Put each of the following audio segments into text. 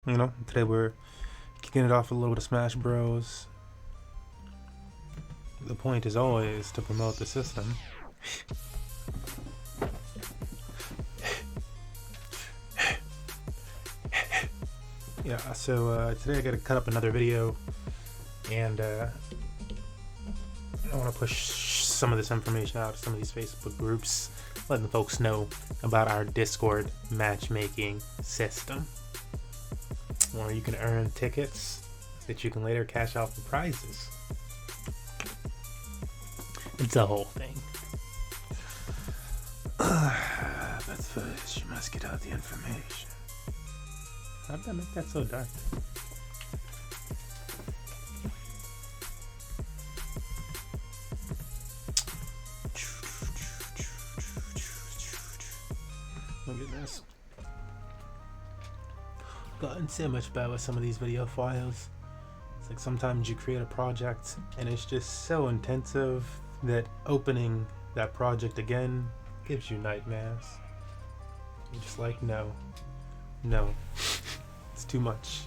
You know, today we're kicking it off with a little bit of Smash Bros. The point is always to promote the system. Yeah, so today I gotta cut up another video, and I want to push some of this information out to some of these Facebook groups, letting the folks know about our Discord matchmaking system, where you can earn tickets that you can later cash out for prizes. It's a whole thing. But first, you must get out the information. How did I make that so dark? Look at this. Gotten so much better with some of these video files. It's like sometimes you create a project and it's just so intensive that opening that project again gives you nightmares. You're just like, no, it's too much.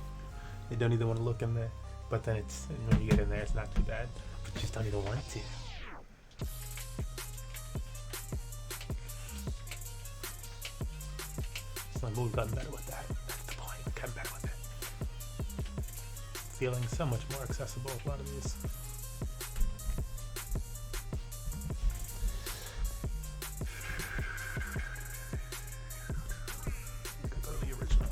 They don't even want to look in there. But then when you get in there, it's not too bad. But you just don't even want to. So we've gotten better with that. That's the point. We've gotten better with it. Feeling so much more accessible with a lot of these. Go to the original.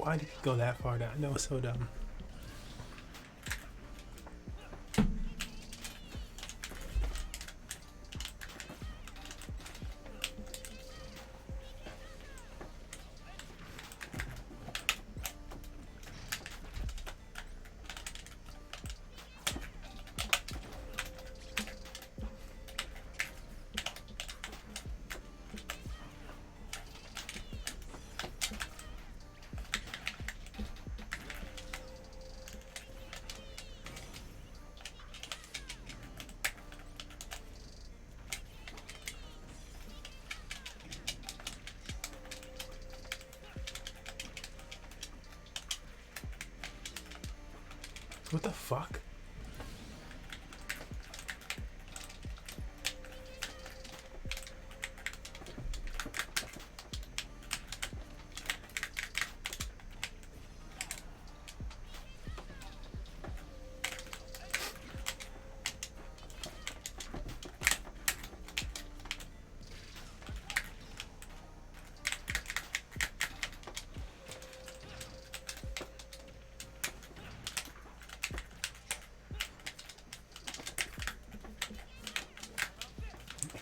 Why did he go that far down? That was so dumb. What the fuck?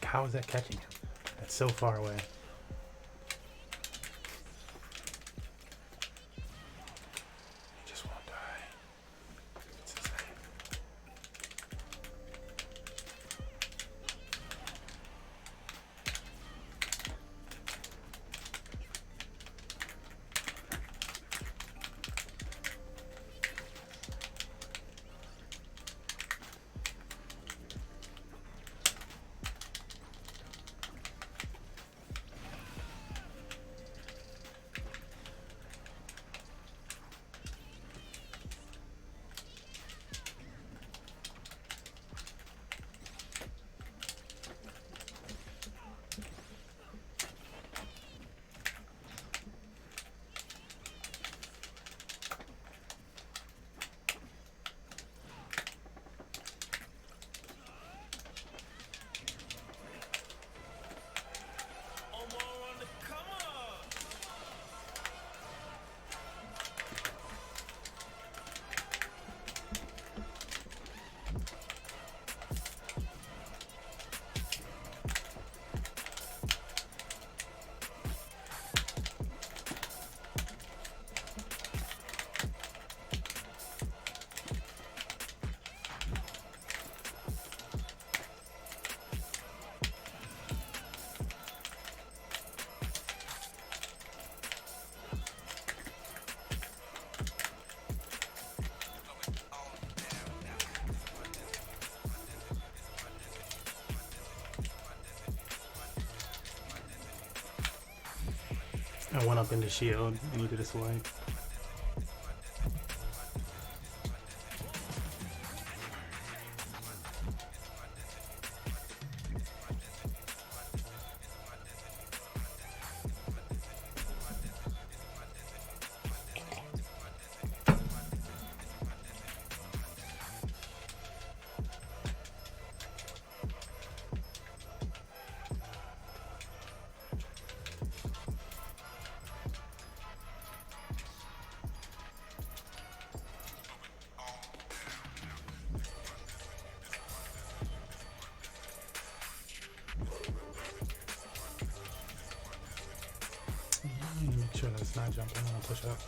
How is that catching him? That's so far away. He just won't die. It's insane. I went up into shield and you did a swipe. Make sure that's not jumping. I'm gonna push up.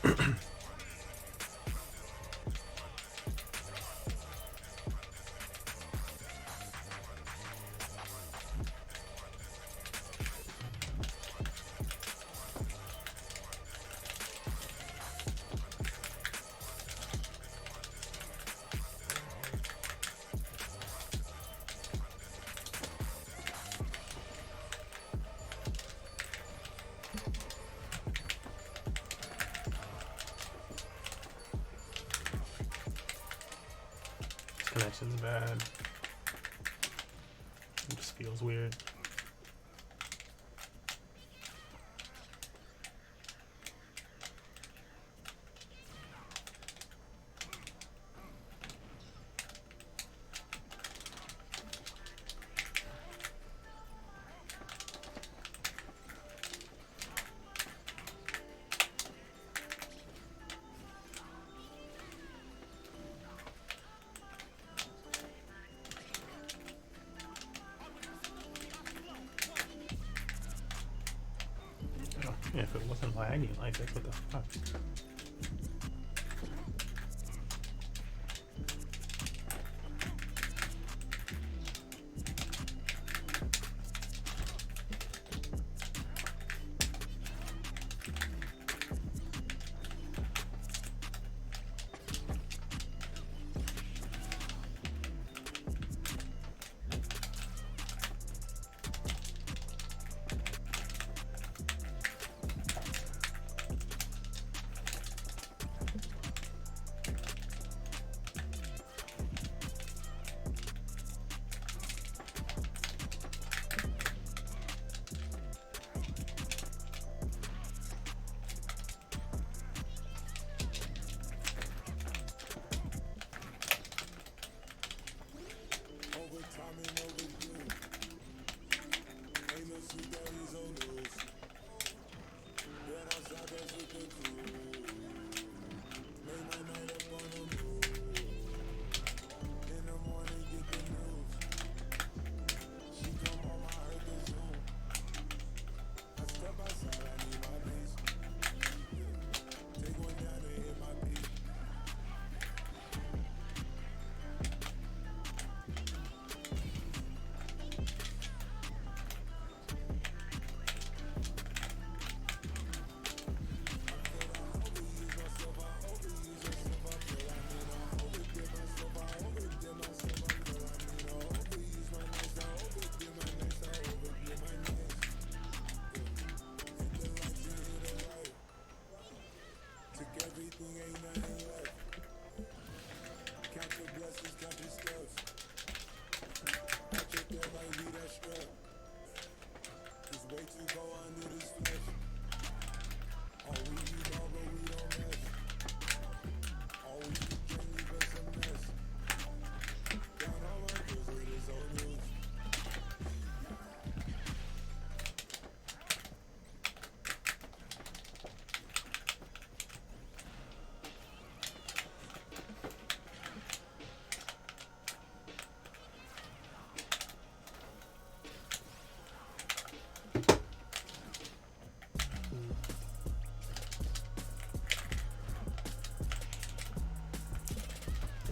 Connection's bad. It just feels weird. lagging like this. What the fuck?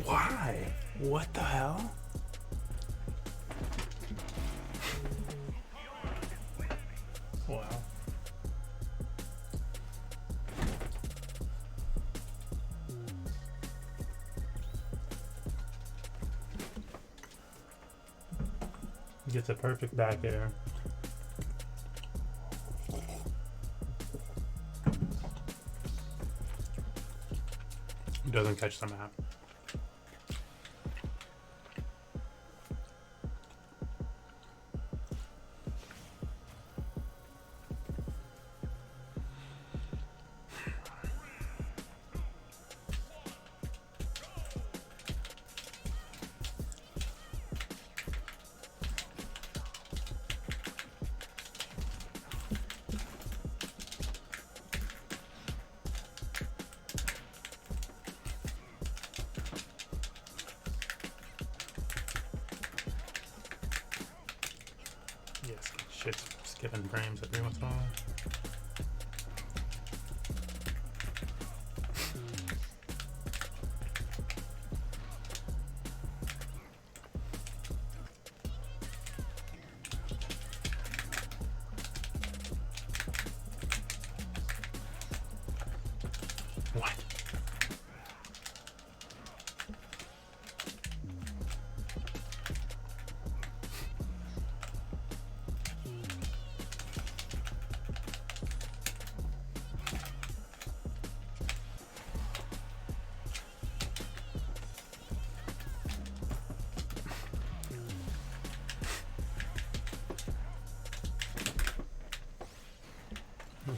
Why? What the hell? Wow. Gets a perfect back air. Doesn't catch the map. Yes, shit's skipping frames every once in a while. What?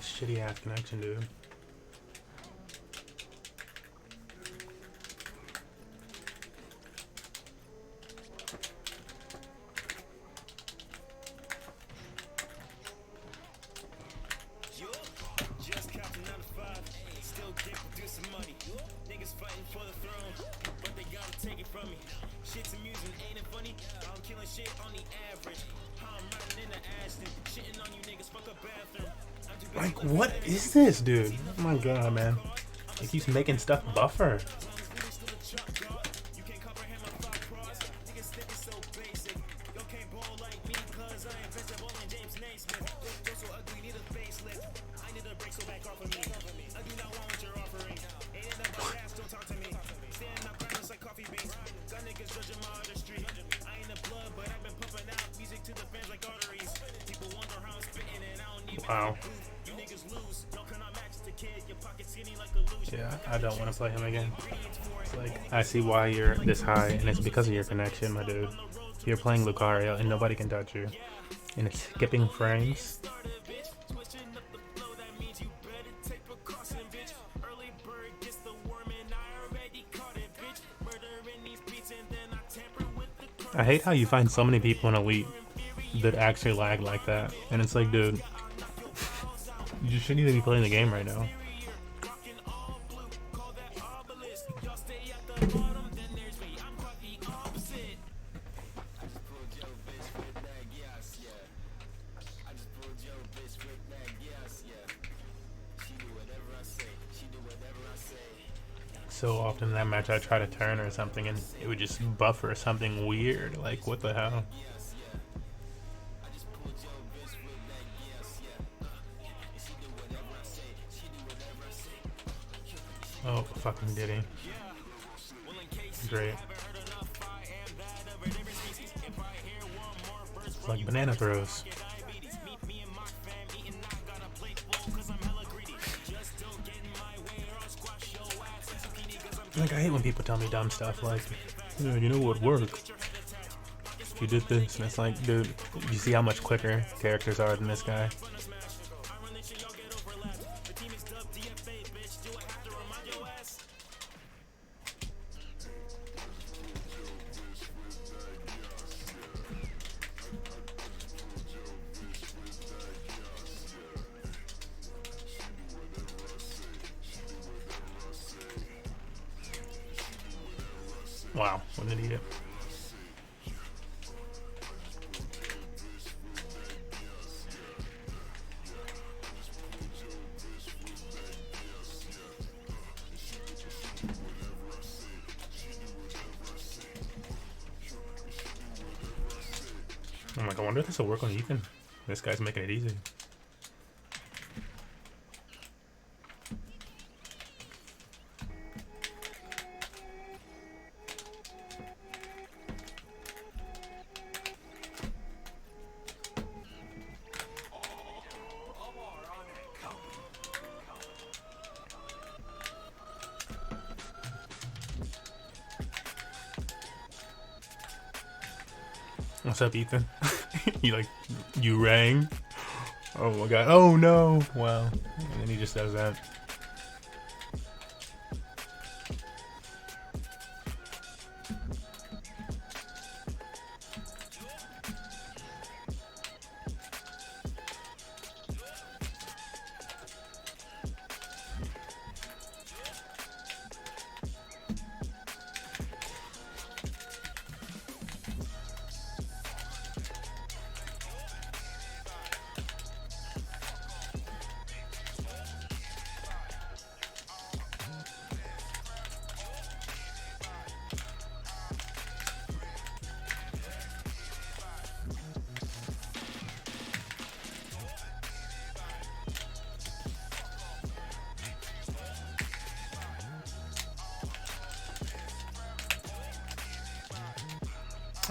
Shitty ass connection, dude. Just counting 9 to 5, still get producing money. Niggas fighting for the throne, but they gotta take it from me. Shit's amusing, ain't it funny? I'm killing shit on the average. How I'm riding in the Ashton, shitting on you niggas, fuck a bathroom. I'm Like, what is this, dude? Oh my god, man. He keeps making stuff buffer. Wow. Yeah, I don't want to play him again. It's like, I see why you're this high, and it's because of your connection, my dude. You're playing Lucario, and nobody can touch you. And it's skipping frames. I hate how you find so many people in Elite that actually lag like that. And it's like, dude, you shouldn't even be playing the game right now. So often in that match I try to turn or something and it would just buffer something weird. Like, what the hell? Oh, fucking did he. Great. It's like banana throws. Like, I hate when people tell me dumb stuff like, yeah, you know what worked? You did this, and it's like, dude, you see how much quicker characters are than this guy? Wow, what an idiot. I'm like, I wonder if this will work on Ethan. This guy's making it easy. What's up, Ethan? You rang? Oh my god. Oh no. Wow. And then he just does that.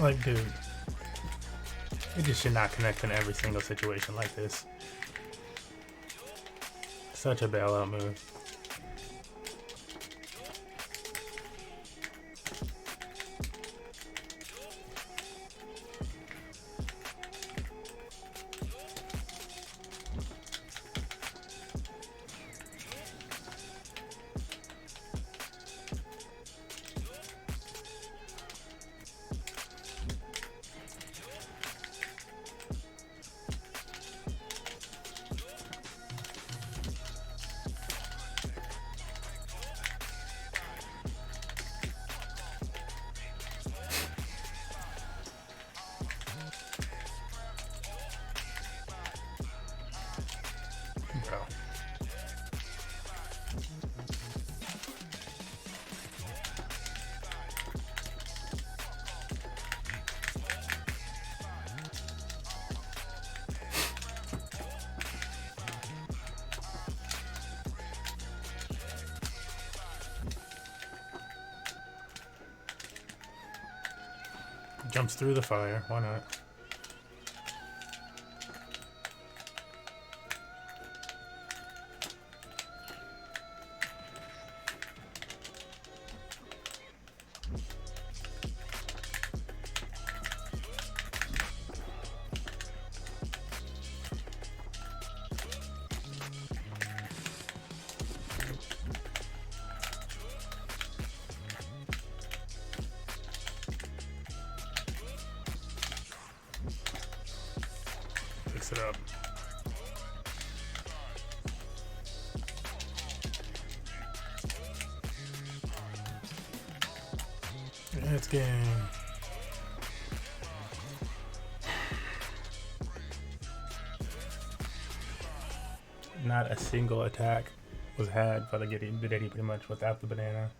Like, dude, it just should not connect in every single situation like this. Such a bailout move. Jumps through the fire. Why not? Fix it up. Let's game. Not a single attack was had by the Bidetty pretty much without the banana.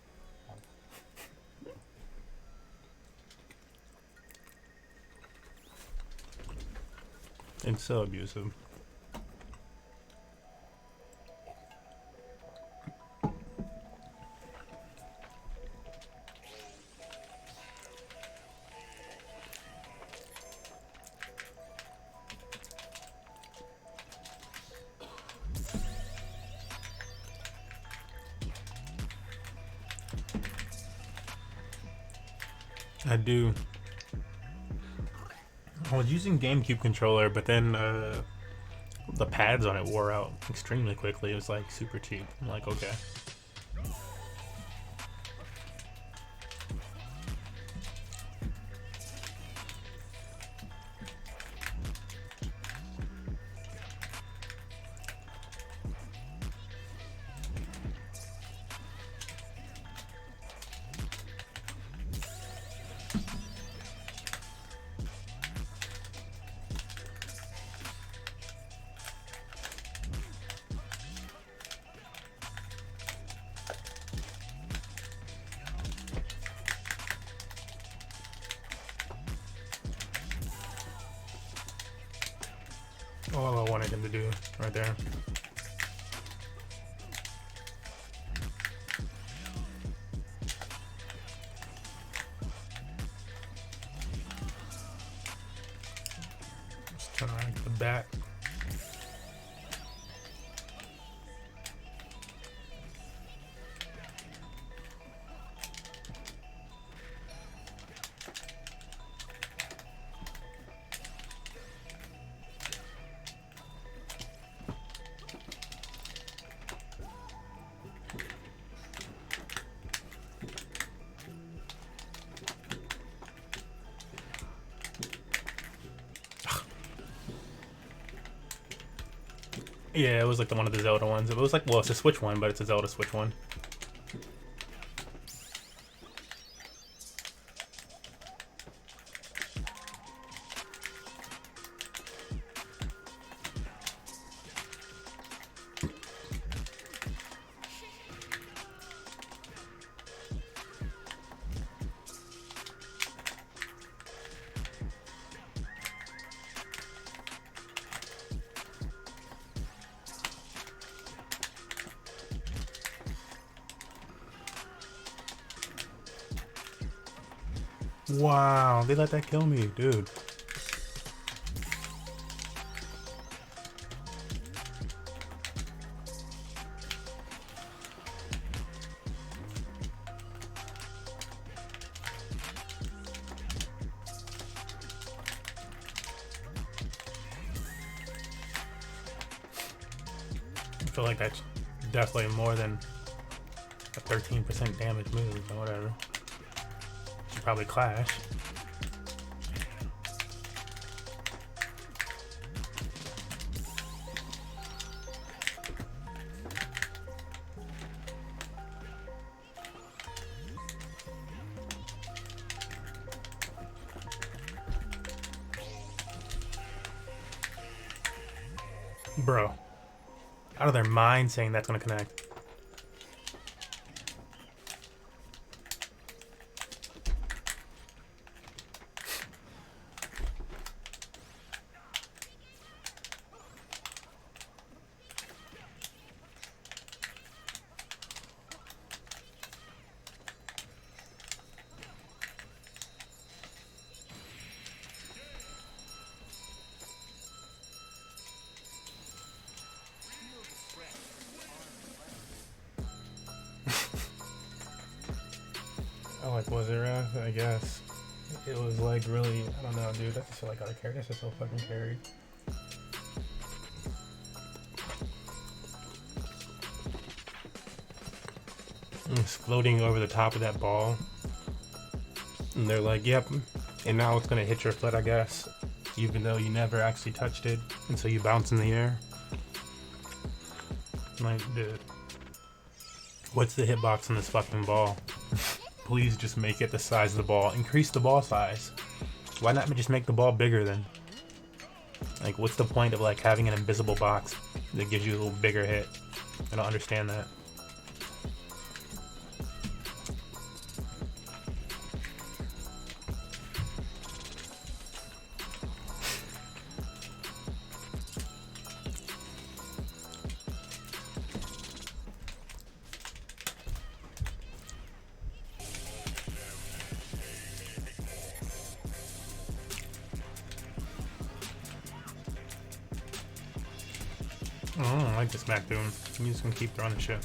It's so abusive. I do. I was using GameCube controller, but then the pads on it wore out extremely quickly. It was like super cheap. I'm like, okay. All I wanted him to do right there. Just trying to get the bat. Yeah, it was like the one of the Zelda ones. It was like, well, it's a Switch one, but it's a Zelda Switch one. Wow, they let that kill me, dude. I feel like that's definitely more than a 13% damage move or whatever. Should probably clash. Bro, out of their mind saying that's gonna connect. like, was it rough? I guess. It was like really, I don't know, dude. That's just like out of carry. That's just so fucking carried. It's floating over the top of that ball. And they're like, yep. And now it's gonna hit your foot, I guess. Even though you never actually touched it. And so you bounce in the air. Like, dude. What's the hitbox on this fucking ball? Please just make it the size of the ball. Increase the ball size. Why not just make the ball bigger then? Like, what's the point of like having an invisible box that gives you a little bigger hit? I don't understand that. I don't like this Mac doing. I'm just gonna keep throwing the shit.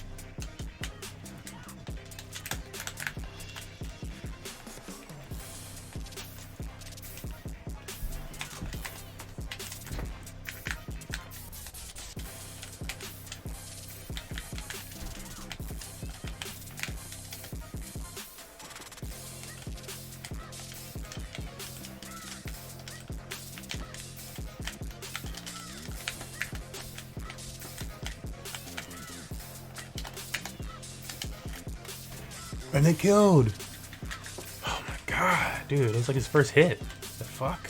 And they killed. Oh my god, dude, it was like his first hit. The fuck?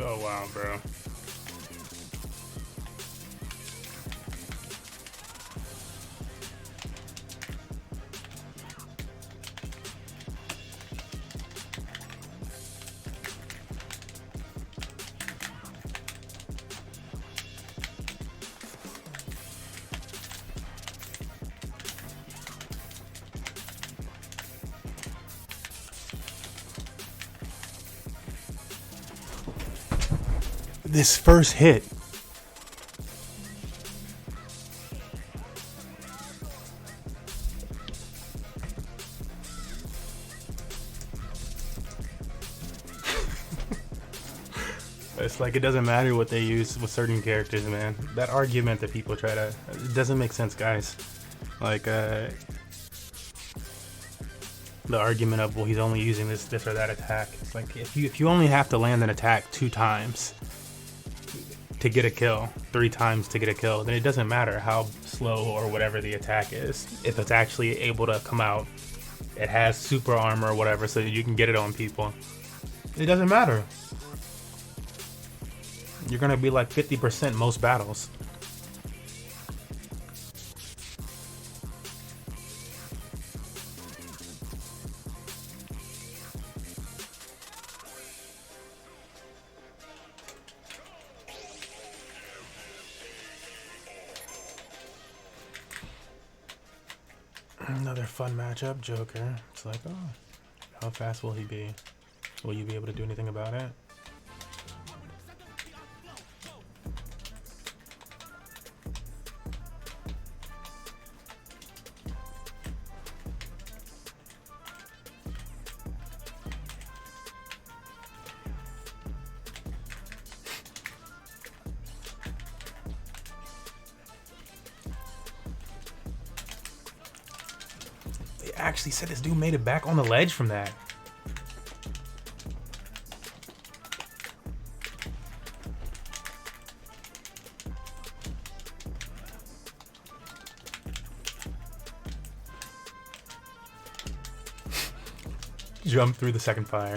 Oh wow, bro. This first hit. It's like it doesn't matter what they use with certain characters, man. That argument that people try to, it doesn't make sense, guys. Like the argument of, well, he's only using this or that attack. It's like if you only have to land an attack 2 times to get a kill, 3 times to get a kill, then it doesn't matter how slow or whatever the attack is. If it's actually able to come out, it has super armor or whatever, so that you can get it on people. It doesn't matter. You're gonna be like 50% most battles. Another fun matchup, Joker. It's like, oh, how fast will he be? Will you be able to do anything about it? They actually said this dude made it back on the ledge from that. Jump through the second fire.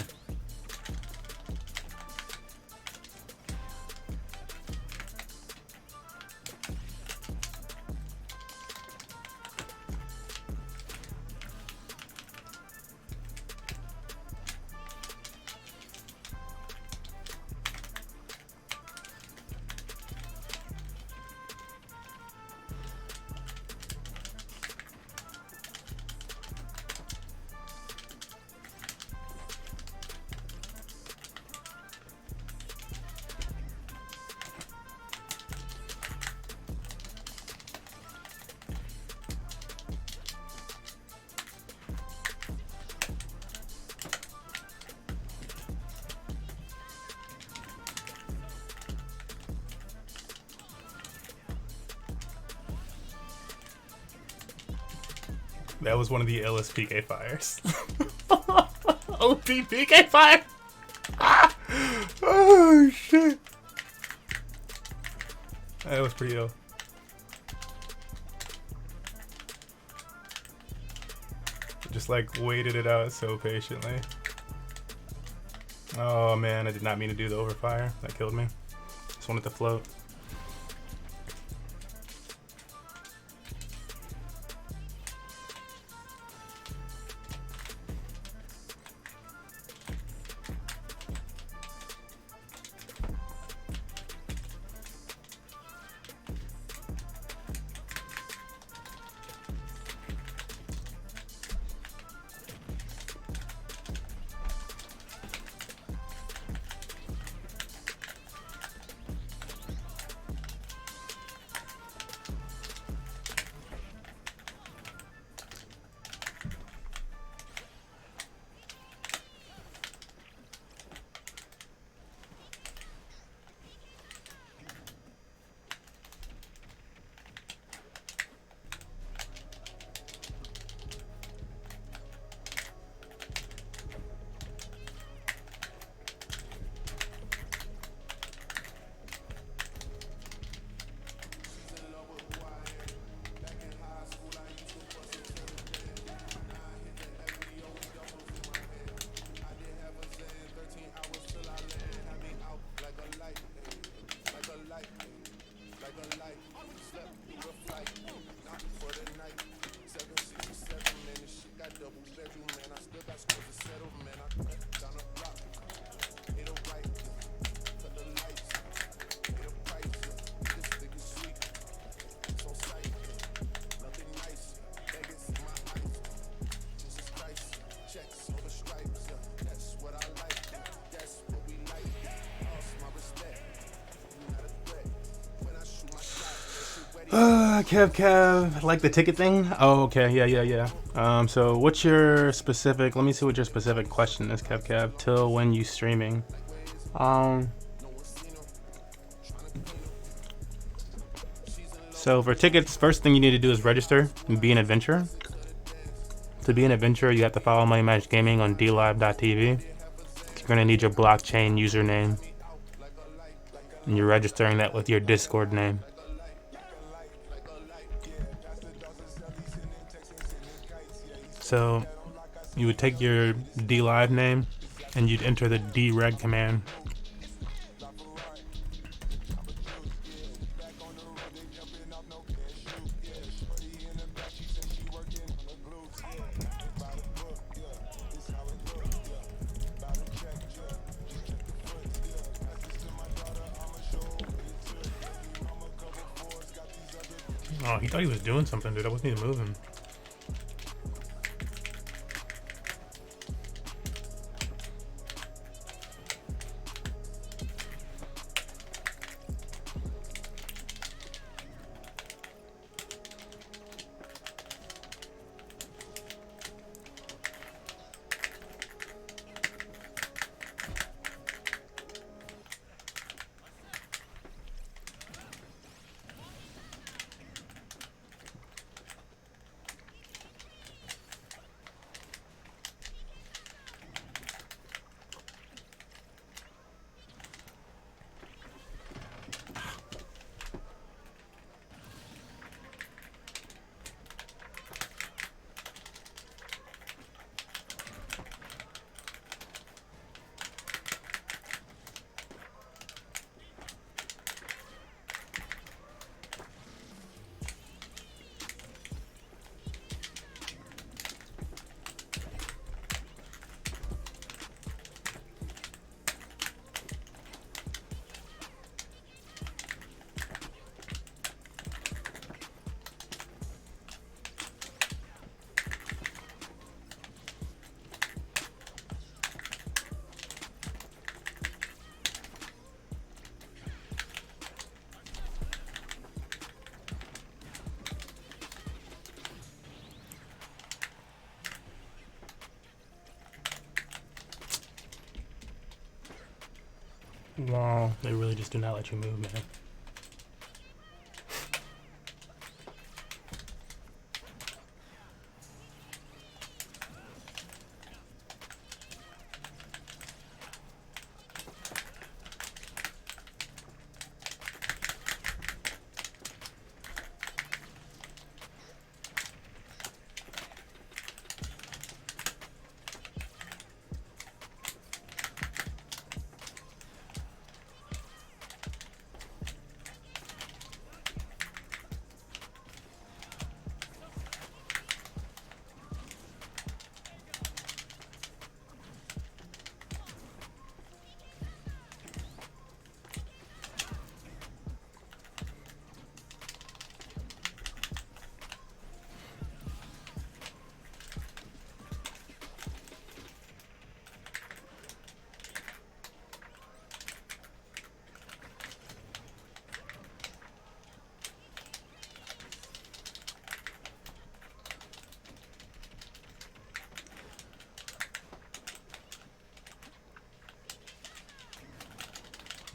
That was one of the illest PK fires. OP PK fire! Oh shit! That was pretty ill. Just like waited it out so patiently. Oh man, I did not mean to do the overfire. That killed me. Just wanted to float. Kev, like the ticket thing? Oh, okay, yeah. So what's your specific, let me see what your specific question is, Kev, till when you streaming? So for tickets, first thing you need to do is register and be an adventurer. To be an adventurer, you have to follow Money Match Gaming on dlive.tv. You're gonna need your blockchain username, and you're registering that with your Discord name. So you would take your dlive name and you'd enter the dreg command. Oh, he thought he was doing something, dude. I wasn't even moving. Wow, they really just do not let you move, man.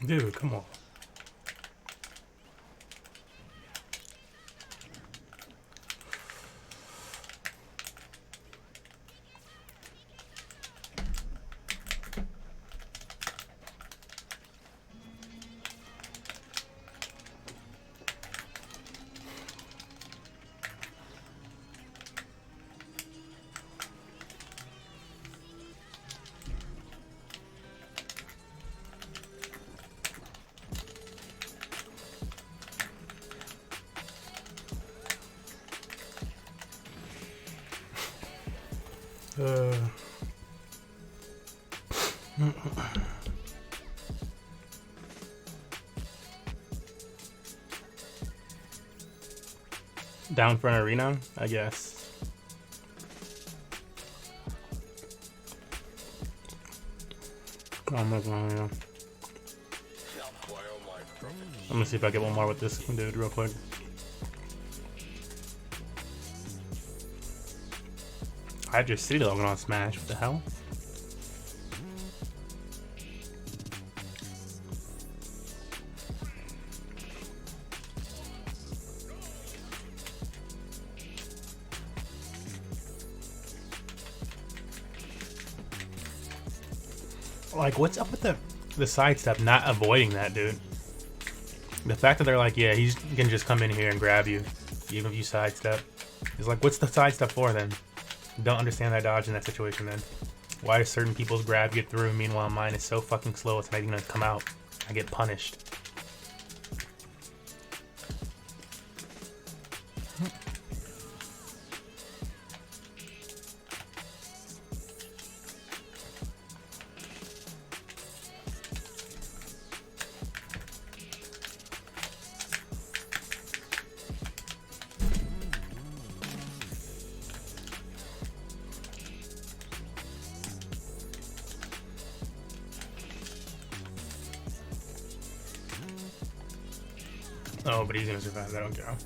Dude, come on. Down for an arena, I guess. I'm gonna see if I get one more with this dude real quick. I had your city logo on Smash. What the hell? Like, what's up with the sidestep not avoiding that, dude? The fact that they're like, yeah, he's gonna just come in here and grab you, even if you sidestep. It's like, what's the sidestep for then? Don't understand that dodge in that situation then. Why do certain people's grab get through, meanwhile mine is so fucking slow it's not even gonna come out? I get punished. Oh, but he's gonna survive. I don't care.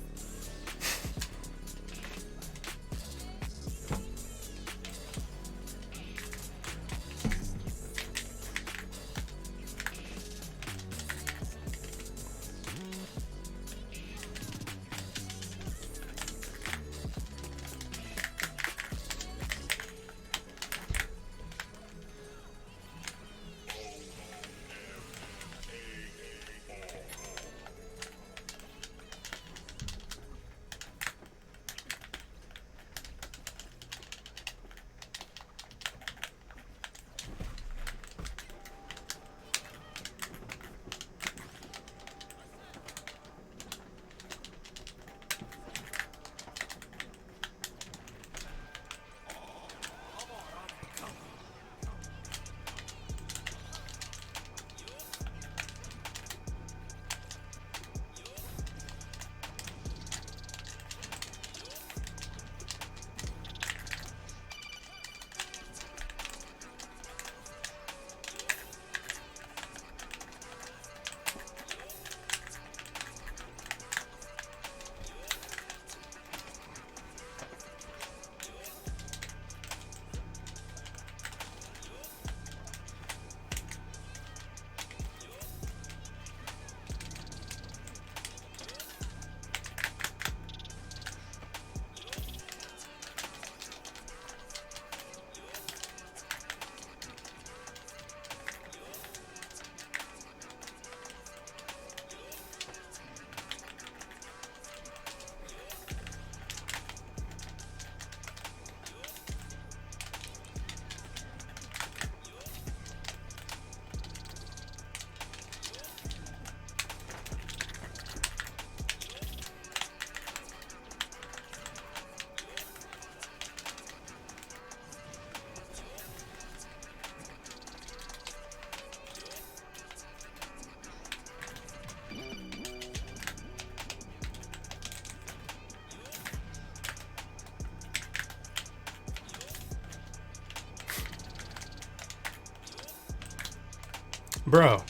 Bro,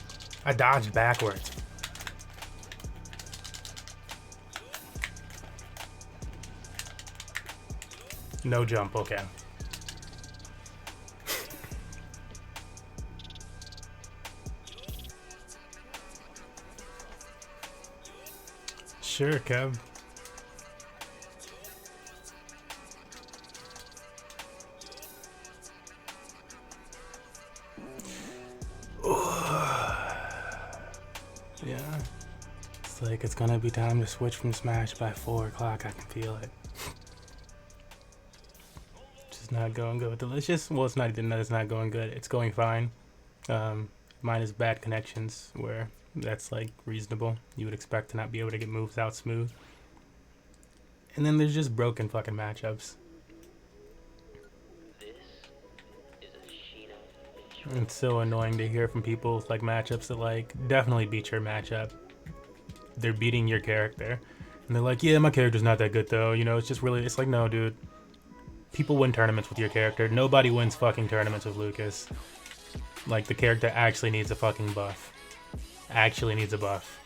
I dodged backwards. No jump, okay. Sure, Kev. Yeah. It's like it's gonna be time to switch from Smash by 4 o'clock. I can feel it. Just not going good. It's just, well, it's not even that it's not going good. It's going fine. Mine is bad connections, where that's like reasonable. You would expect to not be able to get moves out smooth. And then there's just broken fucking matchups. It's so annoying to hear from people with like matchups that like definitely beat your matchup. They're beating your character. And they're like, yeah, my character's not that good though. You know, it's just really, it's like, no, dude. People win tournaments with your character. Nobody wins fucking tournaments with Lucas. Like, the character actually needs a fucking buff. Actually needs a buff.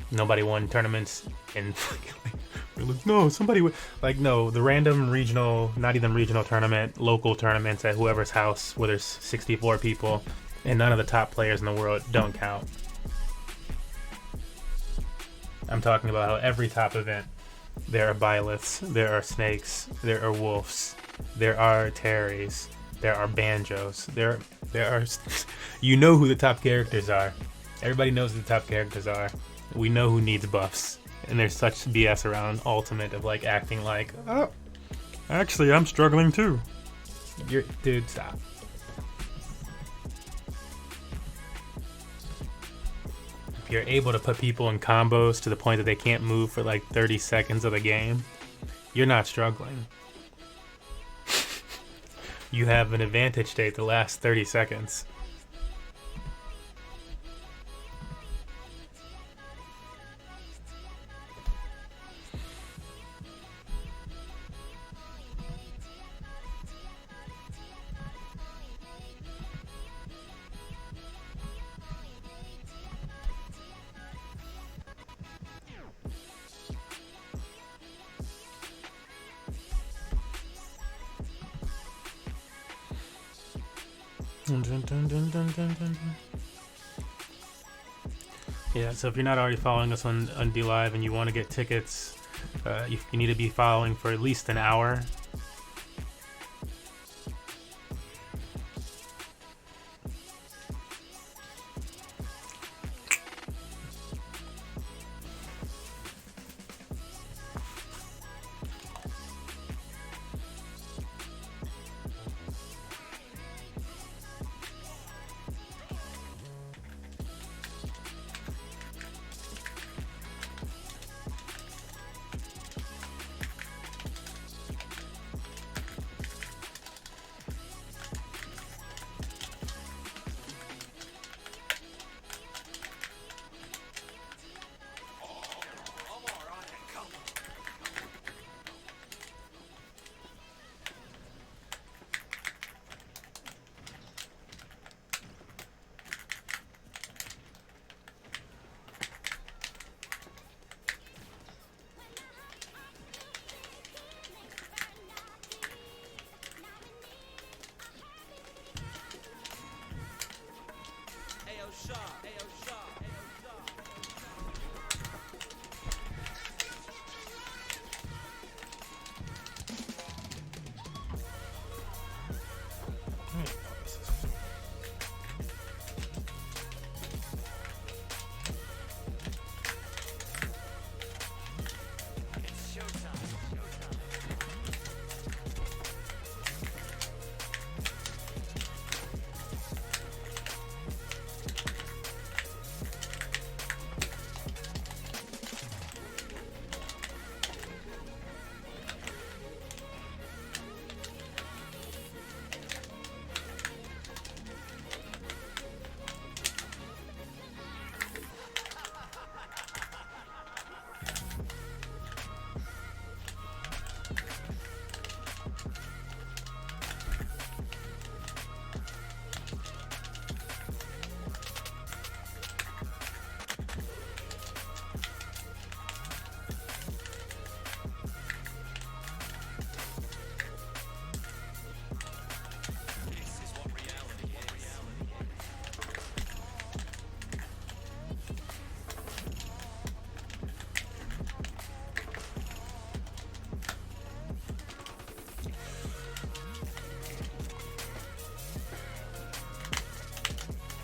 Nobody won tournaments in fucking... Like, no, somebody would... Like, no, the random regional, not even regional tournament, local tournaments at whoever's house where there's 64 people and none of the top players in the world don't count. I'm talking about how every top event, there are Byleths, there are Snakes, there are Wolves, there are Terrys, there are Banjos, there are... You know who the top characters are. Everybody knows who the top characters are. We know who needs buffs. And there's such BS around Ultimate of like acting like, oh, actually I'm struggling too. Dude, stop. If you're able to put people in combos to the point that they can't move for like 30 seconds of the game, you're not struggling. You have an advantage state that lasts 30 seconds. Yeah, so if you're not already following us on D Live and you want to get tickets, you need to be following for at least an hour.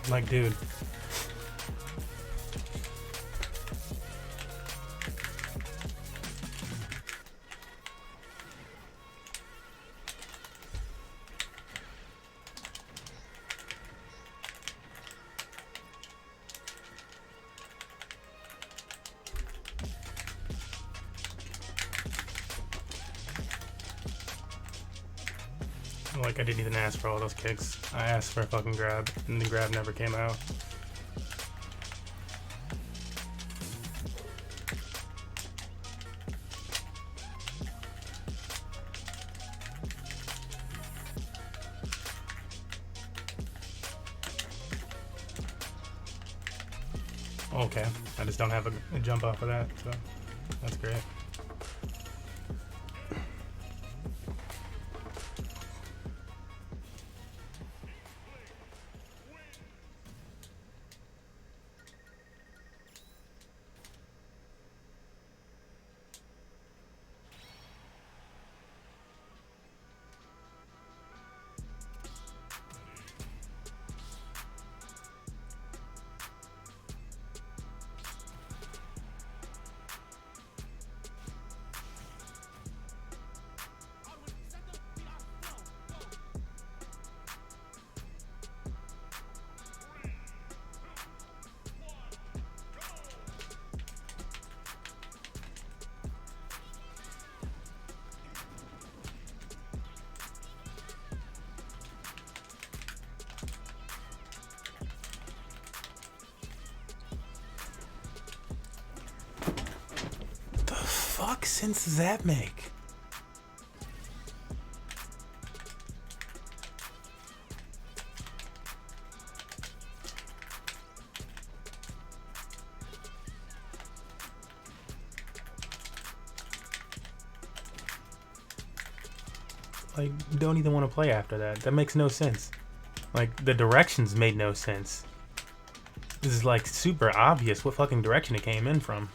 Like, dude. Like, I didn't even ask for all those kicks. I asked for a fucking grab, and the grab never came out. Okay, I just don't have a jump off of that, so that's great. Fuck sense does that make? Like, don't even want to play after that. That makes no sense. Like, the directions made no sense. This is like super obvious what fucking direction it came in from.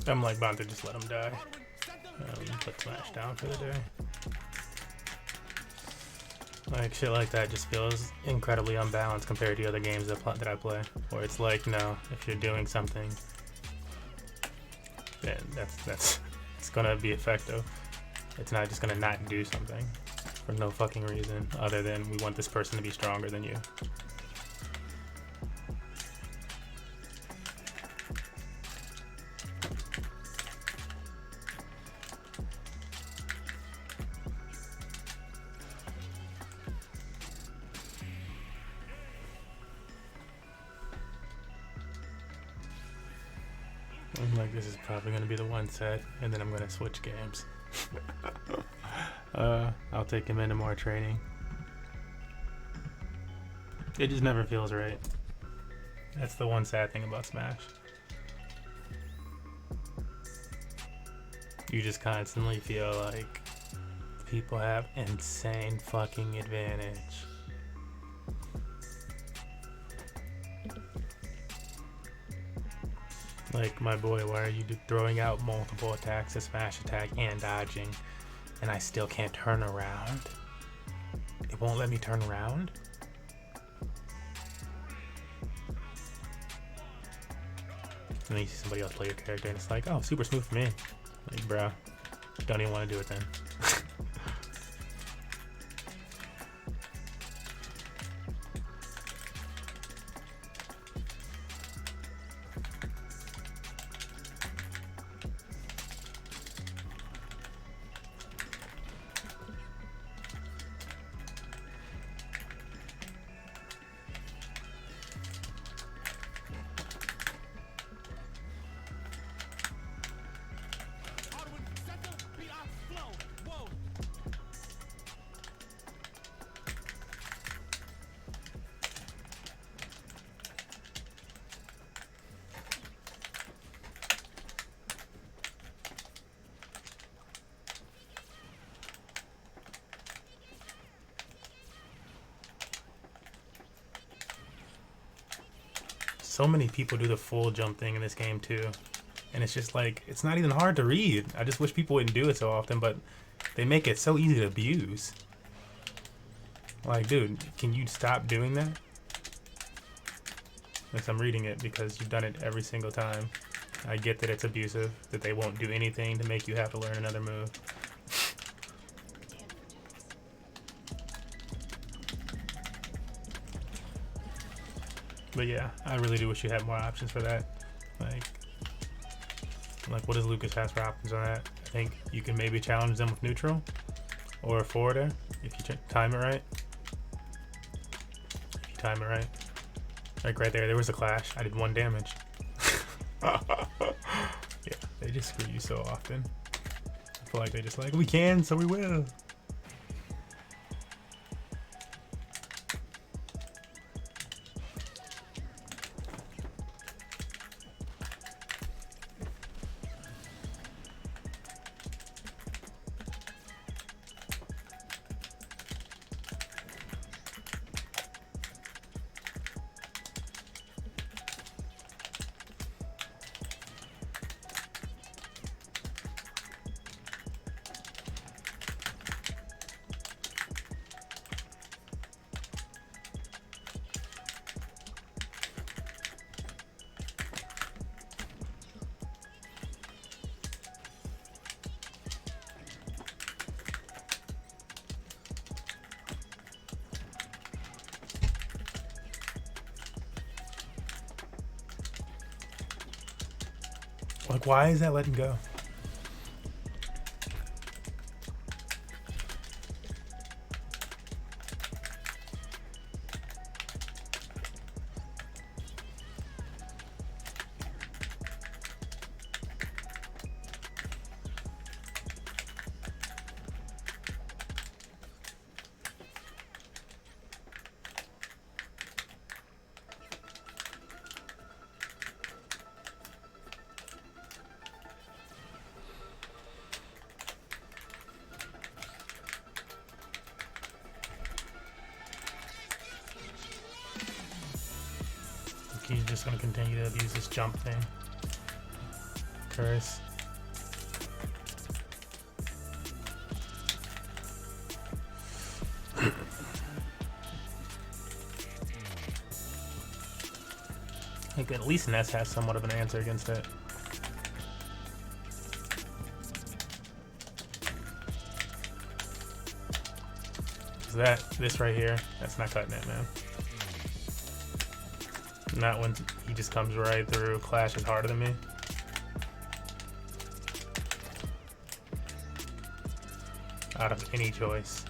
I'm like about to just let him die. Put Smash down for the day. Like, shit like that just feels incredibly unbalanced compared to the other games that I play. Where it's like, no, if you're doing something, then that's it's gonna be effective. It's not just gonna not do something for no fucking reason other than we want this person to be stronger than you. I'm like, this is probably going to be the one set, and then I'm going to switch games. I'll take him into more training. It just never feels right. That's the one sad thing about Smash. You just constantly feel like people have insane fucking advantage. Like, my boy, why are you throwing out multiple attacks, a smash attack, and dodging, and I still can't turn around? It won't let me turn around? then you see somebody else play your character, and it's like, oh, super smooth for me. Like, bro, don't even want to do it then. So many people do the full jump thing in this game too, and it's just like, it's not even hard to read. I just wish people wouldn't do it so often, but they make it so easy to abuse. Like, dude, can you stop doing that? Yes, I'm reading it because you've done it every single time. I get that it's abusive, that they won't do anything to make you have to learn another move. But yeah, I really do wish you had more options for that. Like what does Lucas has for options on that? I think you can maybe challenge them with neutral or a forwarder if you time it right. If you time it right. Like right there was a clash. I did 1 damage. Yeah, they just screw you so often. I feel like they just like, we can, so we will. Like, why is that letting go? He's just going to continue to abuse this jump thing. Curse. I think at least Ness has somewhat of an answer against it. This right here, that's not cutting it, man. Not when he just comes right through. Clash is harder than me. Out of any choice.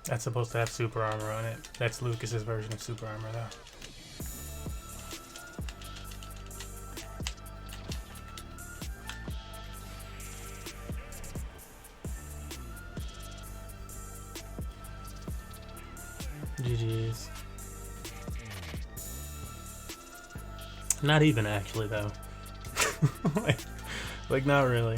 That's supposed to have super armor on it. That's Lucas's version of super armor, though. GG's. Not even actually, though. Like, Like, not really.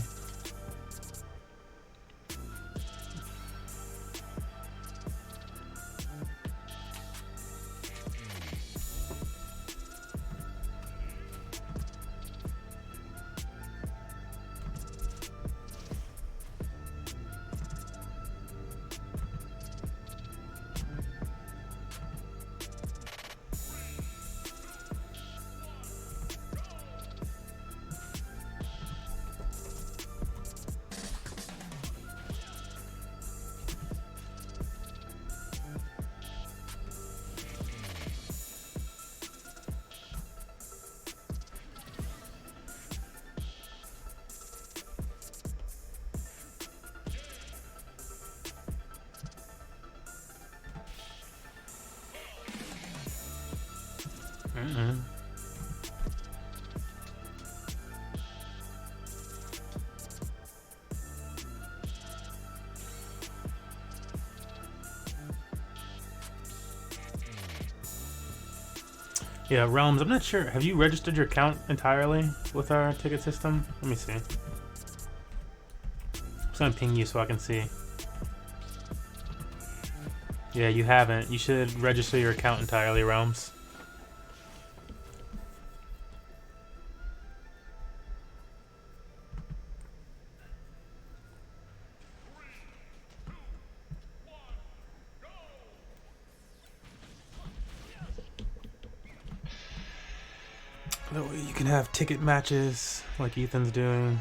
Yeah, Realms, I'm not sure. Have you registered your account entirely with our ticket system? Let me see. I'm just gonna ping you so I can see. Yeah, you haven't. You should register your account entirely, Realms. That way you can have ticket matches like Ethan's doing.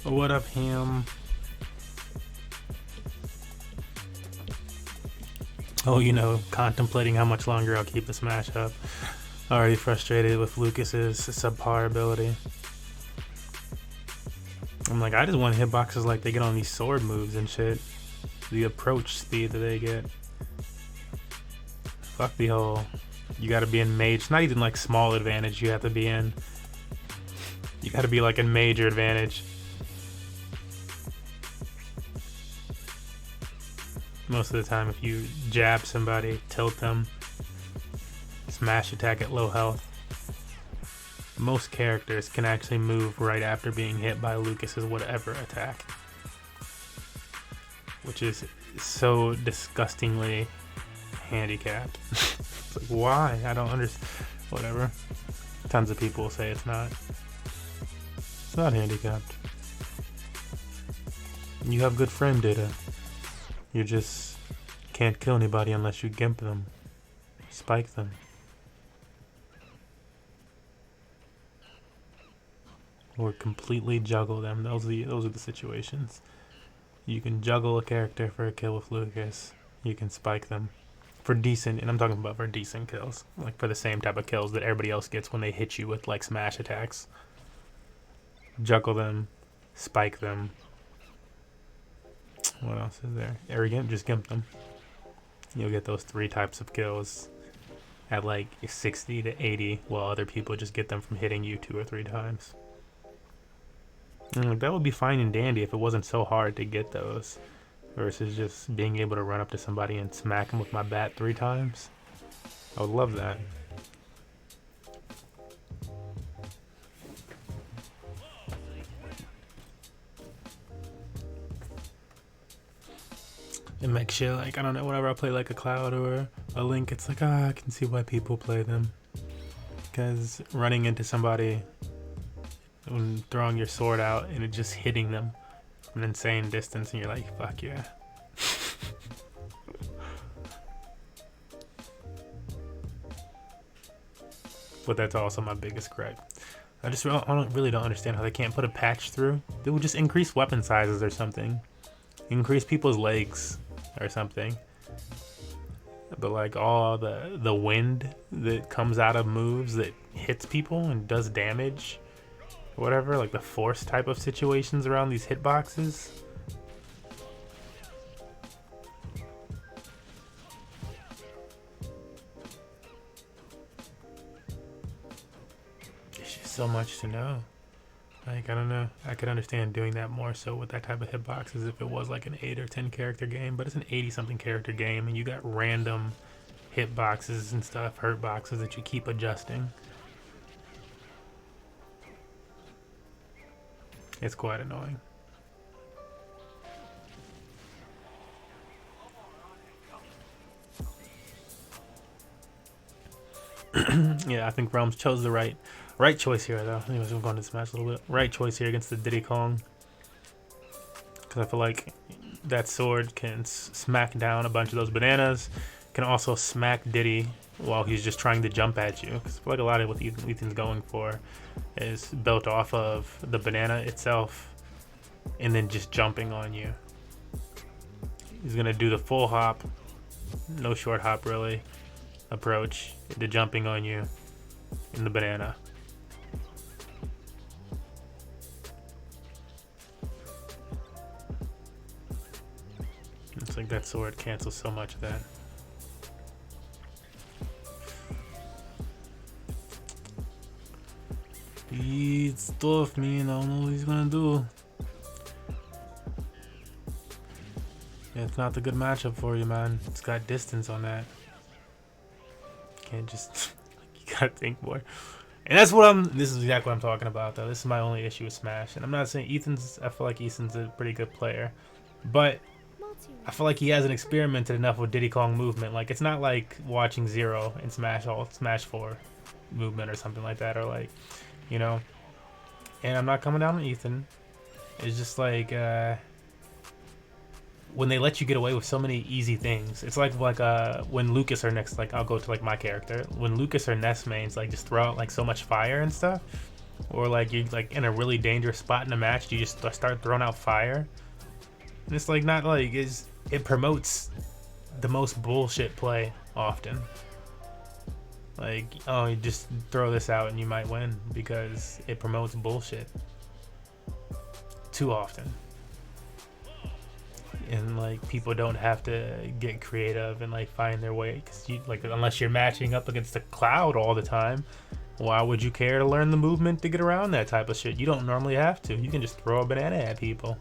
What up, Ham? Oh, you know, contemplating how much longer I'll keep this match up. Already frustrated with Lucas's subpar ability. I'm like, I just want hitboxes like they get on these sword moves and shit. The approach speed that they get. Fuck the whole, you gotta be in mage. It's not even like small advantage you have to be in. You gotta be like in major advantage. Most of the time, if you jab somebody, tilt them, smash attack at low health, most characters can actually move right after being hit by Lucas's whatever attack, which is so disgustingly handicapped. It's like, why? I don't understand. Whatever. Tons of people say it's not. It's not handicapped. You have good frame data. You just can't kill anybody unless you gimp them, spike them. Or completely juggle them. Those are the situations. You can juggle a character for a kill with Lucas. You can spike them for decent, and I'm talking about for decent kills, like for the same type of kills that everybody else gets when they hit you with like smash attacks. Juggle them, spike them. What else is there? Arrogant, just gimp them. You'll get those 3 types of kills at like 60 to 80, while other people just get them from hitting you 2 or 3 times. That would be fine and dandy if it wasn't so hard to get those, versus just being able to run up to somebody and smack them with my bat 3 times. I would love that. It makes shit like, I don't know, whenever I play like a Cloud or a Link, it's like, I can see why people play them. Because running into somebody and throwing your sword out and it just hitting them from an insane distance, and you're like, fuck yeah. But that's also my biggest gripe. I really don't understand how they can't put a patch through. They would just increase weapon sizes or something. Increase people's legs or something. But like all the wind that comes out of moves that hits people and does damage, or whatever, like the force type of situations around these hitboxes. It's just so much to know. Like, I don't know. I could understand doing that more so with that type of hitboxes if it was like an 8 or 10 character game, but it's an 80-something character game, and you got random hitboxes and stuff, hurt boxes that you keep adjusting. It's quite annoying. Yeah, I think Realms chose the right choice here, though. Anyways, we're going to Smash a little bit. Right choice here against the Diddy Kong. Because I feel like that sword can smack down a bunch of those bananas. Can also smack Diddy while he's just trying to jump at you. Because I feel like a lot of what Ethan's going for is built off of the banana itself and then just jumping on you. He's going to do the full hop, no short hop really, approach into jumping on you in the banana. It's like that sword cancels so much of that. It's tough, man. I don't know what he's gonna do. Yeah, it's not the good matchup for you, man. It's got distance on that. You can't just... you gotta think more. And that's what this is exactly what I'm talking about, though. This is my only issue with Smash. And I'm not saying I feel like Ethan's a pretty good player. But I feel like he hasn't experimented enough with Diddy Kong movement. Like, it's not like watching Zero in Smash 4 movement or something like that. Or like, you know. And I'm not coming down on Ethan. It's just like, when they let you get away with so many easy things. It's like when Lucas or Ness, like I'll go to like my character, when Lucas or Ness mains like just throw out like so much fire and stuff, or like you like in a really dangerous spot in a match, you just start throwing out fire. And it's like not like it promotes the most bullshit play often. Like, oh, you just throw this out and you might win because it promotes bullshit too often. And like people don't have to get creative and like find their way, because you like, unless you're matching up against a Cloud all the time, why would you care to learn the movement to get around that type of shit? You don't normally have to. You can just throw a banana at people.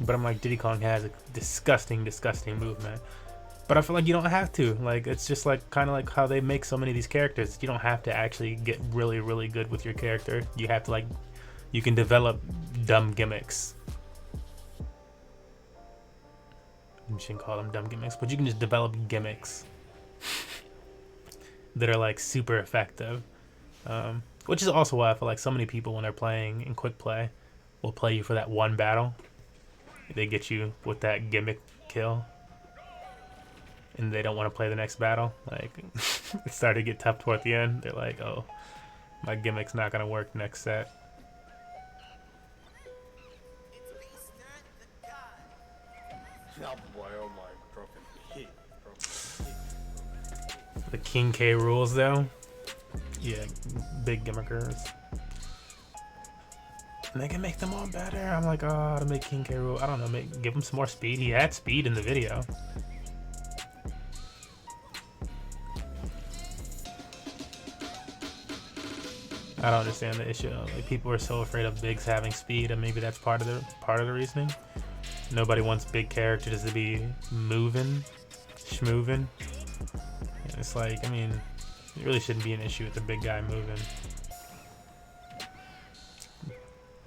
But I'm like, Diddy Kong has a disgusting movement, but I feel like you don't have to. Like, it's just like kind of like how they make so many of these characters. You don't have to actually get really good with your character. You have to like, you can develop dumb gimmicks. You shouldn't call them dumb gimmicks, but you can just develop gimmicks that are like super effective. Which is also why I feel like so many people, when they're playing in quick play, will play you for that one battle. They get you with that gimmick kill, and they don't want to play the next battle. Like, it started to get tough toward the end. They're like, oh, my gimmick's not gonna work next set. The King K rules, though. Yeah, big gimmickers. And they can make them all better. I'm like, oh, to make King K rule. I don't know, give him some more speed. He had speed in the video. I don't understand the issue. Like, people are so afraid of bigs having speed, and maybe that's part of the reasoning. Nobody wants big characters to be moving, schmoving. And it's like, I mean, it really shouldn't be an issue with the big guy moving.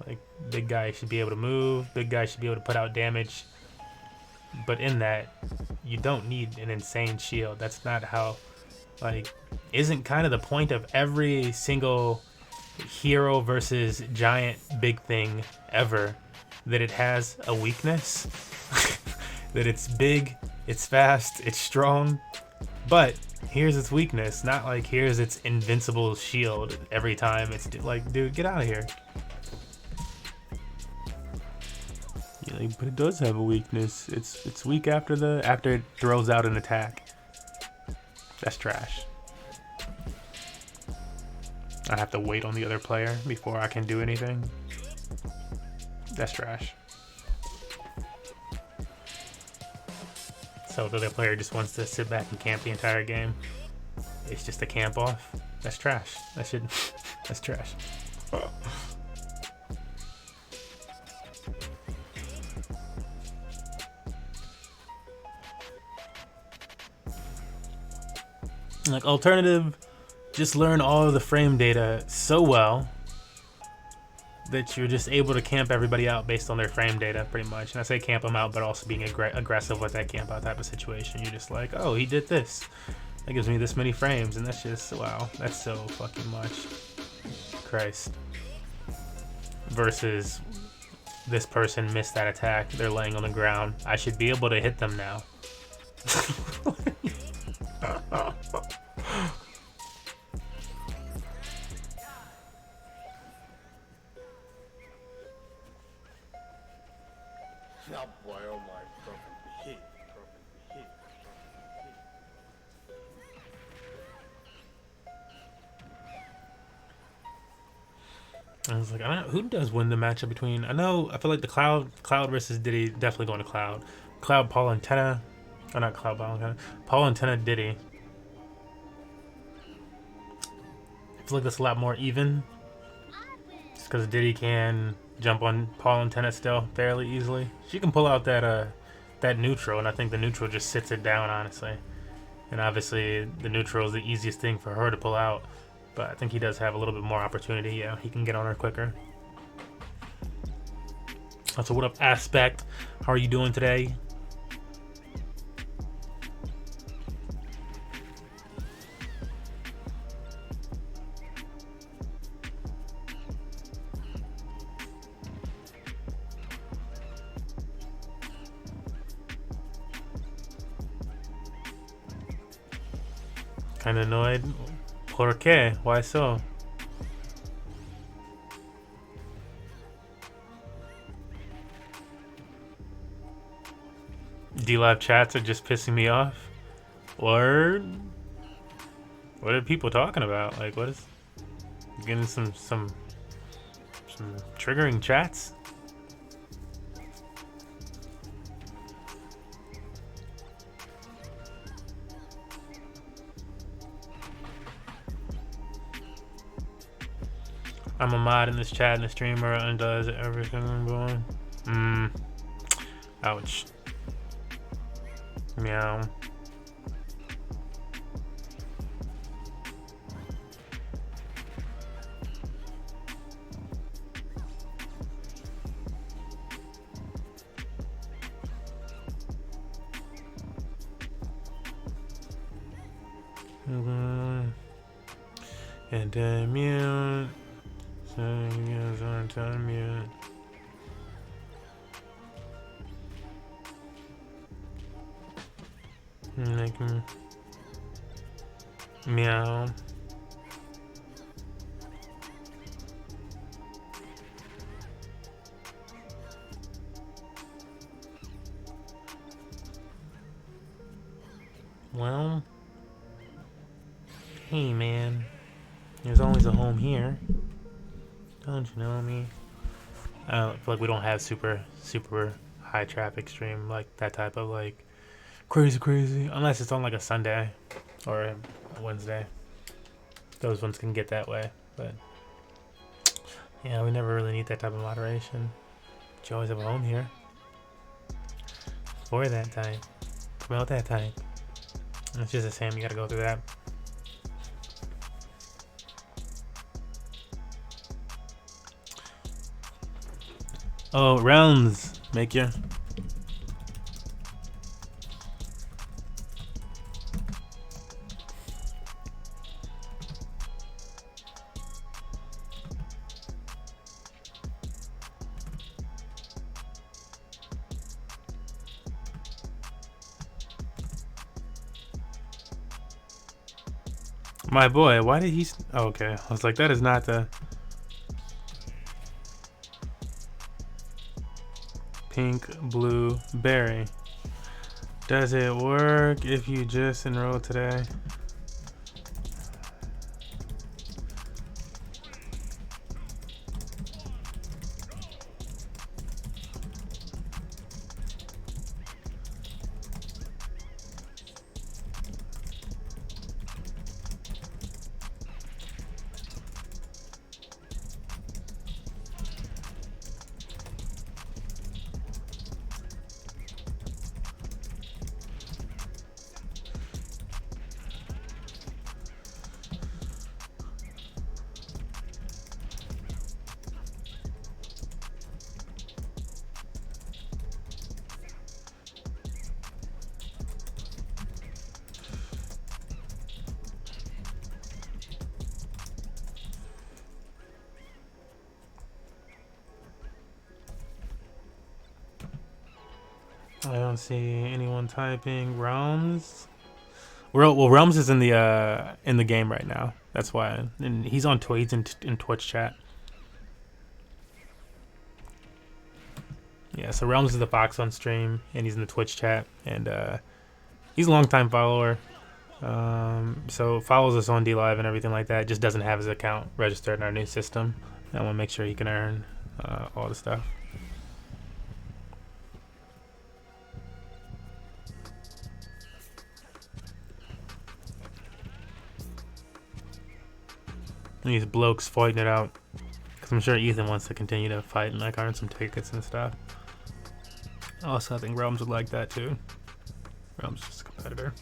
Like, big guy should be able to move. Big guy should be able to put out damage. But in that, you don't need an insane shield. That's not how, like, isn't kind of the point of every single hero versus giant big thing ever that it has a weakness? That it's big, it's fast, it's strong, but here's its weakness, not like here's its invincible shield every time. It's like, dude, get out of here. Yeah, like, but it does have a weakness. It's weak after it throws out an attack. That's trash. I have to wait on the other player before I can do anything. That's trash. So the other player just wants to sit back and camp the entire game. It's just a camp off. That's trash. That's trash. Like, alternative, just learn all of the frame data so well that you're just able to camp everybody out based on their frame data, pretty much. And I say camp them out, but also being aggressive with that camp out type of situation. You're just like, oh, he did this. That gives me this many frames, and that's just, wow, that's so fucking much. Christ. Versus, this person missed that attack. They're laying on the ground. I should be able to hit them now. Oh boy, oh my, broken hit. I was like, I don't know who does win the matchup between. I feel like the Cloud versus Diddy, definitely going to Cloud. Cloud, Paul Antenna, or not Cloud, Paul Antenna. Paul Antenna, Diddy. I feel like that's a lot more even. Just because Diddy can jump on Paul Antenna still fairly easily. She can pull out that neutral, and I think the neutral just sits it down, honestly. And obviously, the neutral is the easiest thing for her to pull out. But I think he does have a little bit more opportunity. Yeah, he can get on her quicker. So what up, Aspect? How are you doing today? Kinda annoyed. ¿Por qué? Why so? D-Live chats are just pissing me off. Word? What are people talking about? Like, what is... Getting some triggering chats? I'm a mod in this chat and the streamer undoes everything I'm going. Ouch. Meow. And mute. On mute. Like, meow. Well, hey man, there's always a home here. Don't you know me? I feel like we don't have super high traffic stream, like that type of like crazy, unless it's on like a Sunday or a Wednesday. Those ones can get that way, but Yeah, we never really need that type of moderation. But you always have a home here. For that type. Promote that type. It's just the same, you gotta go through that. Oh, realms, make your. My boy, why did he? Oh, okay, I was like, that is not the pink, blue, berry. Does it work if you just enroll today? I don't see anyone typing realms. Well, realms is in the game right now. That's why, and he's on Twitch in Twitch chat. Yeah, so realms is the Fox on stream, and he's in the Twitch chat, and he's a long time follower. So follows us on D Live and everything like that. Just doesn't have his account registered in our new system. I want to make sure he can earn all the stuff. And these blokes fighting it out, because I'm sure Ethan wants to continue to fight and like earn some tickets and stuff. Also, I think Realms would like that too. Realms is just a competitor.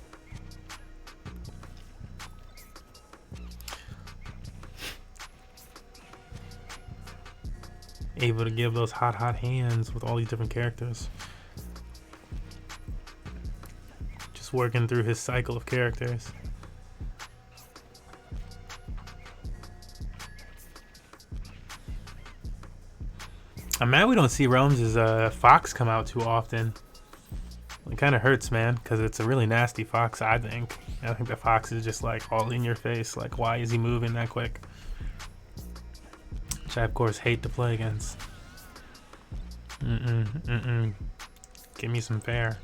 Able to give those hot hands with all these different characters. Just working through his cycle of characters. I'm mad we don't see Realms' Fox come out too often. It kind of hurts, man, because it's a really nasty Fox, I think. I think the Fox is just like all in your face. Like, why is he moving that quick? Which I, of course, hate to play against. Give me some fair.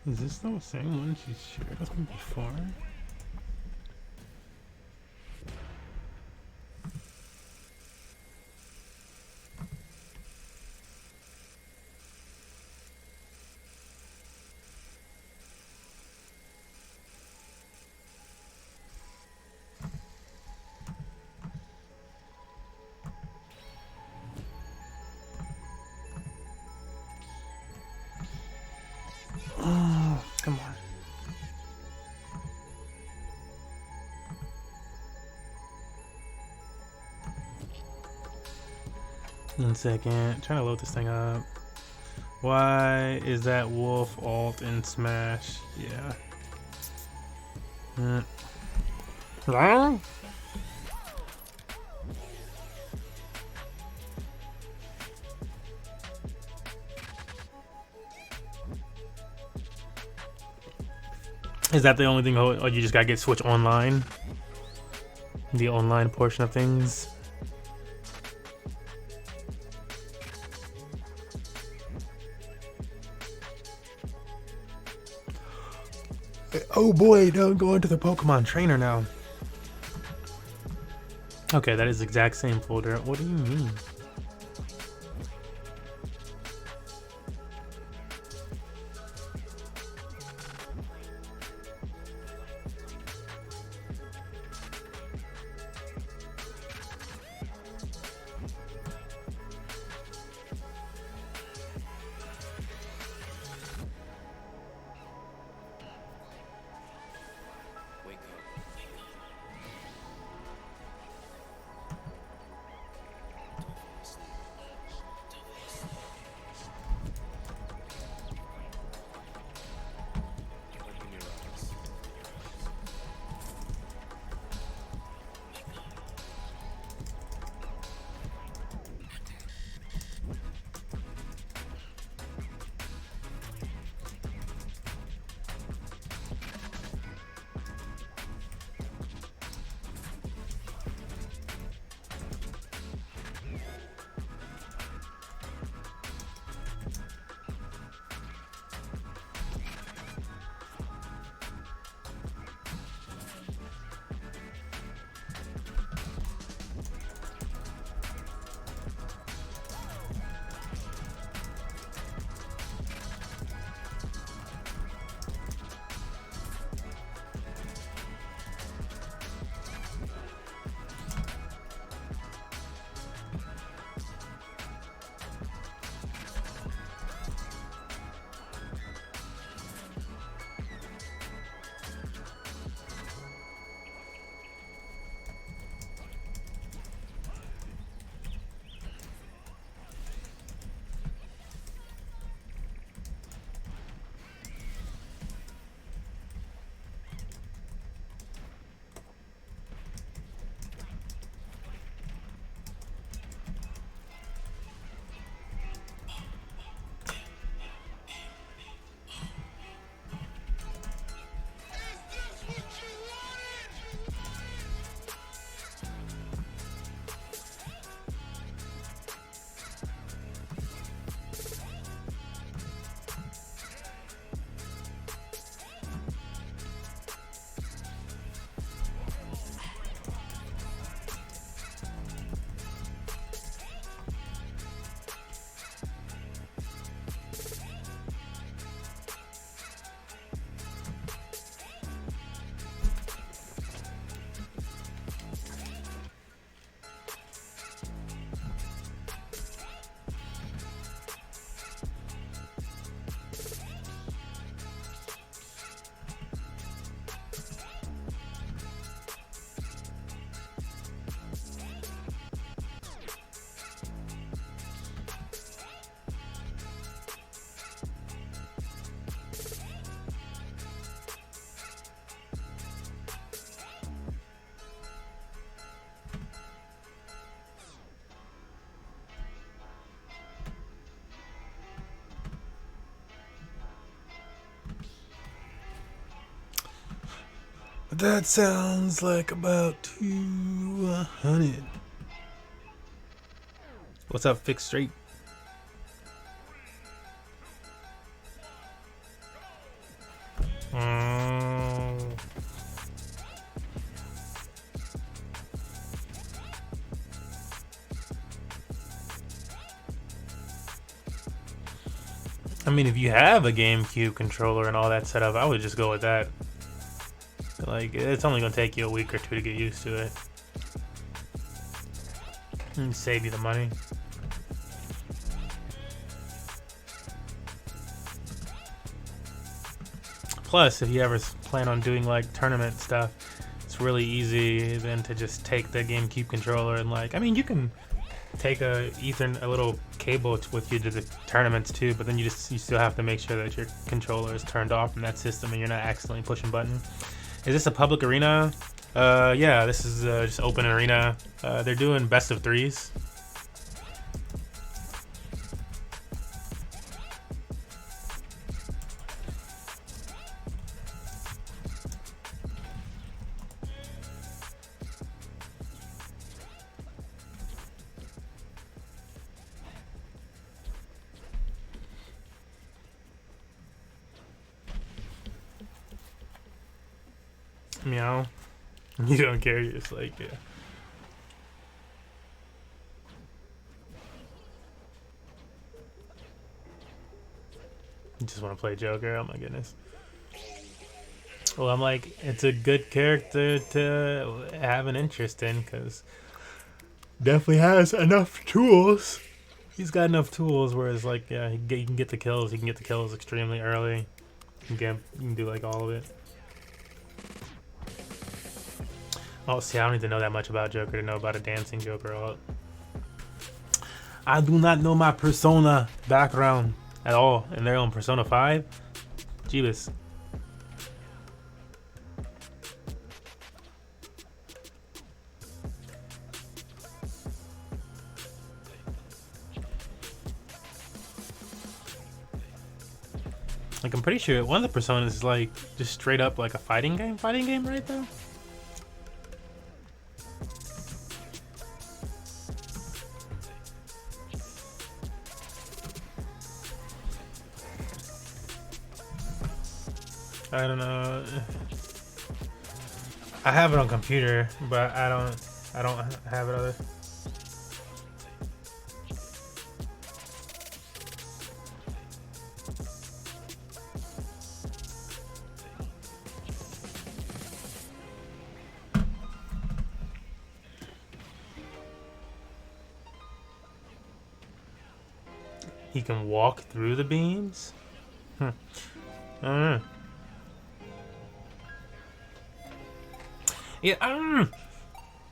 Is this the same one she shared with me before? Oh, come on. One second. Trying to load this thing up. Why is that Wolf alt in Smash? Yeah. Hello? Is that the only thing? Or you just gotta get Switch Online? The online portion of things? Oh boy, don't go into the Pokemon trainer now. Okay, that is the exact same folder. What do you mean? Wake up. Don't fall asleep. Open your eyes. That sounds like about 200. What's up, Fixed Straight? I mean, if you have a GameCube controller and all that set up, I would just go with that. Like, it's only gonna take you a week or two to get used to it. And save you the money. Plus, if you ever plan on doing like tournament stuff, it's really easy then to just take the GameCube controller and like, I mean, you can take a little cable with you to the tournaments too, but then you still have to make sure that your controller is turned off from that system and you're not accidentally pushing buttons. Is this a public arena? Yeah, this is just open arena. They're doing best of threes. Meow. You don't care, you're just like, yeah. You just want to play Joker? Oh my goodness. Well, I'm like, it's a good character to have an interest in, because definitely has enough tools. He's got enough tools where it's like, yeah, he can get the kills. He can get the kills extremely early. You can do like all of it. Oh, see, I don't need to know that much about Joker to know about a dancing Joker. I do not know my Persona background at all, and they're on Persona 5. Jeebus. Like, I'm pretty sure one of the Personas is like just straight up like a fighting game, right though? I don't know. I have it on computer, but I don't have it other. He can walk through the beams? I don't know. Yeah,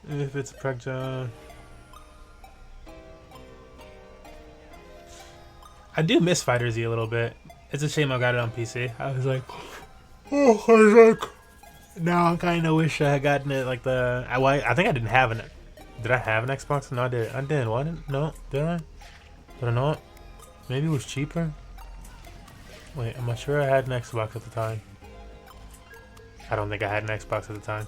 if it's a projectile. I do miss Fighter Z a little bit. It's a shame I got it on PC. I was like, now I kind of wish I had gotten it like the. I think I didn't have an. Did I have an Xbox? No, I didn't. I didn't. What? No, did I? Did I not? Maybe it was cheaper. Wait, am I sure I had an Xbox at the time? I don't think I had an Xbox at the time.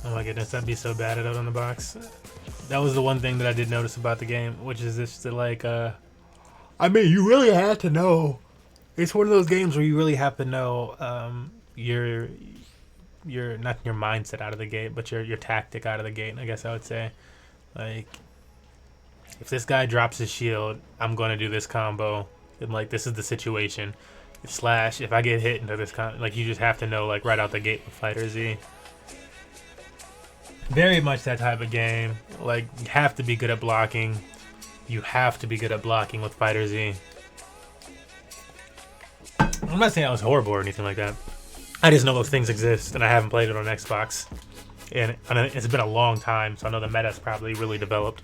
Oh my goodness, that'd be so bad out on the box. That was the one thing that I did notice about the game, which is just like, I mean, you really had to know. It's one of those games where you really have to know your not your mindset out of the gate, but your tactic out of the gate. I guess I would say, like, if this guy drops his shield, I'm gonna do this combo, and like this is the situation. Slash, if I get hit into this like, you just have to know like right out the gate with Fighter Z. Very much that type of game. Like, you have to be good at blocking. You have to be good at blocking with Fighter Z. I'm not saying I was horrible or anything like that. I just know those things exist, and I haven't played it on Xbox. And it's been a long time, so I know the meta's probably really developed.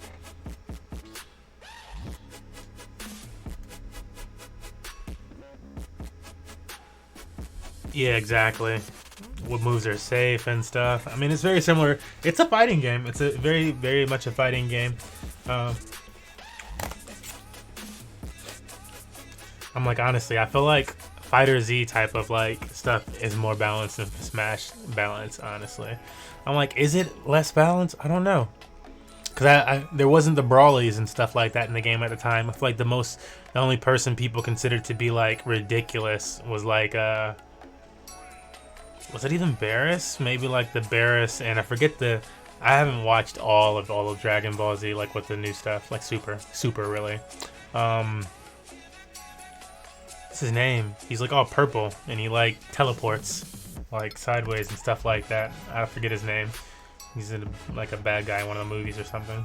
Yeah, exactly. what moves are safe and stuff. I mean, it's very similar. It's a fighting game. It's a very much a fighting game. I'm like, honestly, I feel like Fighter Z type of like stuff is more balanced than Smash balance. Honestly, I'm like, is it less balanced? I don't know, cause there wasn't the brawlies and stuff like that in the game at the time. I feel like the only person people considered to be like ridiculous was like was it even Barris? Maybe like the Barris, and I forget I haven't watched all of Dragon Ball Z, like with the new stuff, like Super really. What's his name? He's like all purple and he like teleports like sideways and stuff like that. I forget his name. He's like a bad guy in one of the movies or something.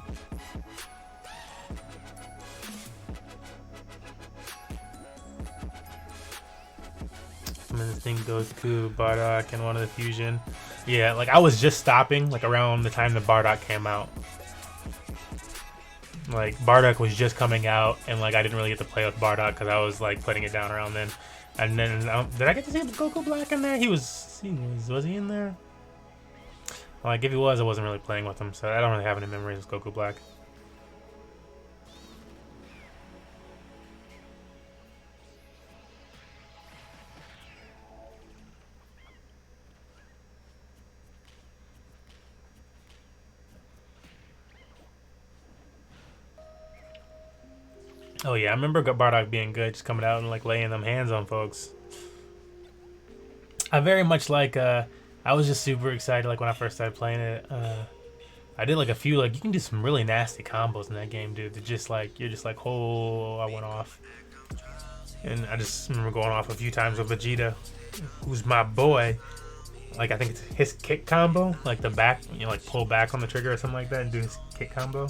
And then the thing goes to Bardock and one of the fusion. Yeah, like I was just stopping like around the time the Bardock came out. Like Bardock was just coming out, and like I didn't really get to play with Bardock because I was like putting it down around then. And then did I get to see Goku Black in there? Was he in there? Like if he was, I wasn't really playing with him, so I don't really have any memories of Goku Black. Oh yeah, I remember Bardock being good, just coming out and like laying them hands on folks. I very much like I was just super excited like when I first started playing it. I did like a few, like you can do some really nasty combos in that game, dude. That just like you're just like, oh, I went off. And I just remember going off a few times with Vegeta, who's my boy. Like I think it's his kick combo, like the back, like pull back on the trigger or something like that and do his kick combo.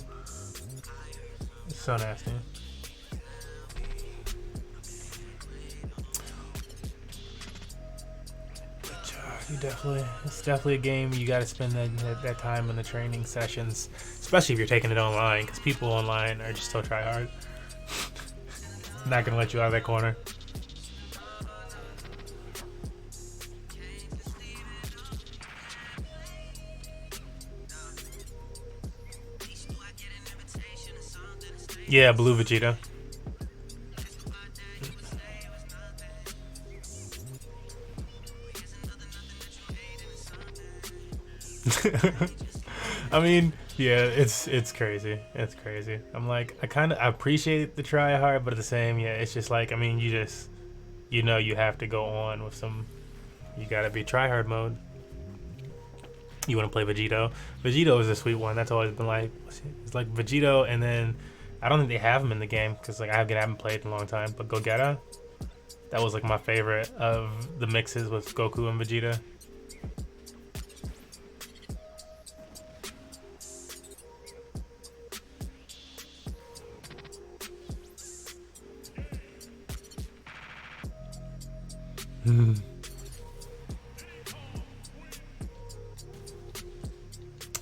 It's so nasty. It's definitely a game you got to spend that time in the training sessions, especially if you're taking it online, because people online are just so try hard. Not gonna let you out of that corner. Yeah, Blue Vegeta. I mean, yeah, it's crazy. It's crazy. I'm like, I appreciate the try hard, but at the same, yeah, it's just like, I mean, you have to go on with some, you gotta be try hard mode. You want to play Vegito. Vegito is a sweet one. That's always been like, it's like Vegito, and then I don't think they have him in the game because like I haven't played in a long time. But Gogeta, that was like my favorite of the mixes with Goku and Vegeta.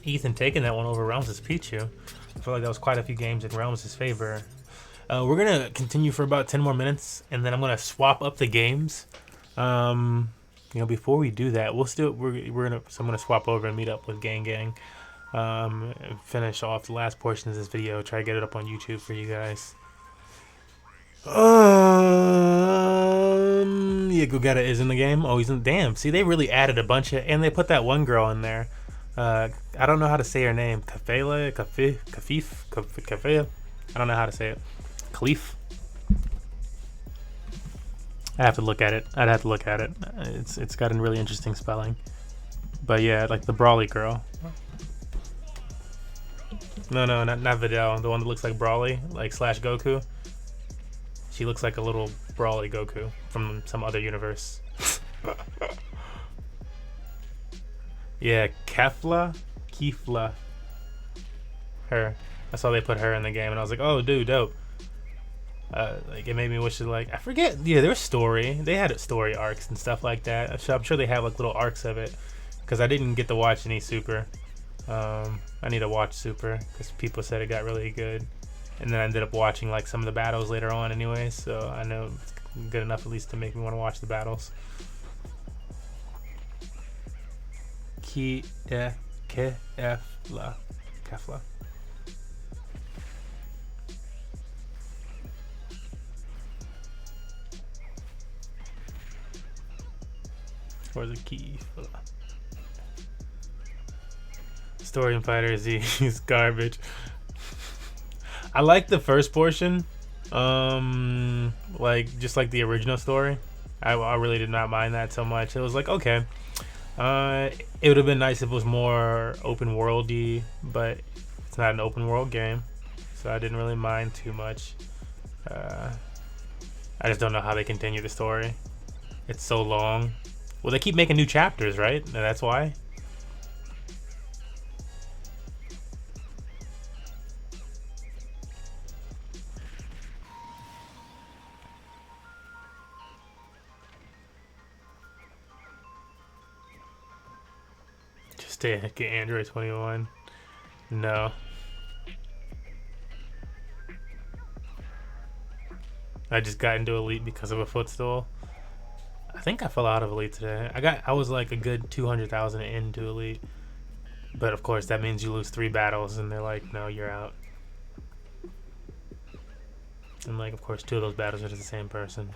Ethan taking that one over Realms' Pichu. I feel like that was quite a few games in Realms' favor. We're gonna continue for about 10 more minutes, and then I'm gonna swap up the games. Before we do that, I'm gonna swap over and meet up with Gang, and finish off the last portion of this video. Try to get it up on YouTube for you guys. Yeah, Gogeta is in the game. Oh, he's in. Damn. See, they really added a bunch of, and they put that one girl in there. I don't know how to say her name. Kafif. I don't know how to say it. Khalif. I'd have to look at it. It's got a really interesting spelling. But yeah, like the Brawly girl. No, not Videl. The one that looks like Brawly, like / Goku. She looks like a little Brawly Goku from some other universe. Yeah, Kefla. Her. I saw they put her in the game, and I was like, oh, dude, dope. Like it made me wish to like, I forget. Yeah, there's story. They had story arcs and stuff like that. I'm sure they have like little arcs of it, because I didn't get to watch any Super. I need to watch Super because people said it got really good. And then I ended up watching like some of the battles later on anyway, so I know it's good enough at least to make me want to watch the battles. Kefla. Kefla. Or the key. Story and fighters, he's garbage. I like the first portion, like just like the original story. I really did not mind that so much. It was like, okay, it would have been nice if it was more open worldy, but it's not an open world game, so I didn't really mind too much. I just don't know how they continue the story. It's so long. Well, they keep making new chapters, right? That's why. Just to get Android 21. No. I just got into Elite because of a footstool. I think I fell out of Elite today. I was like a good 200,000 into Elite. But of course that means you lose 3 battles and they're like, no, you're out. And like, of course, 2 of those battles are to the same person.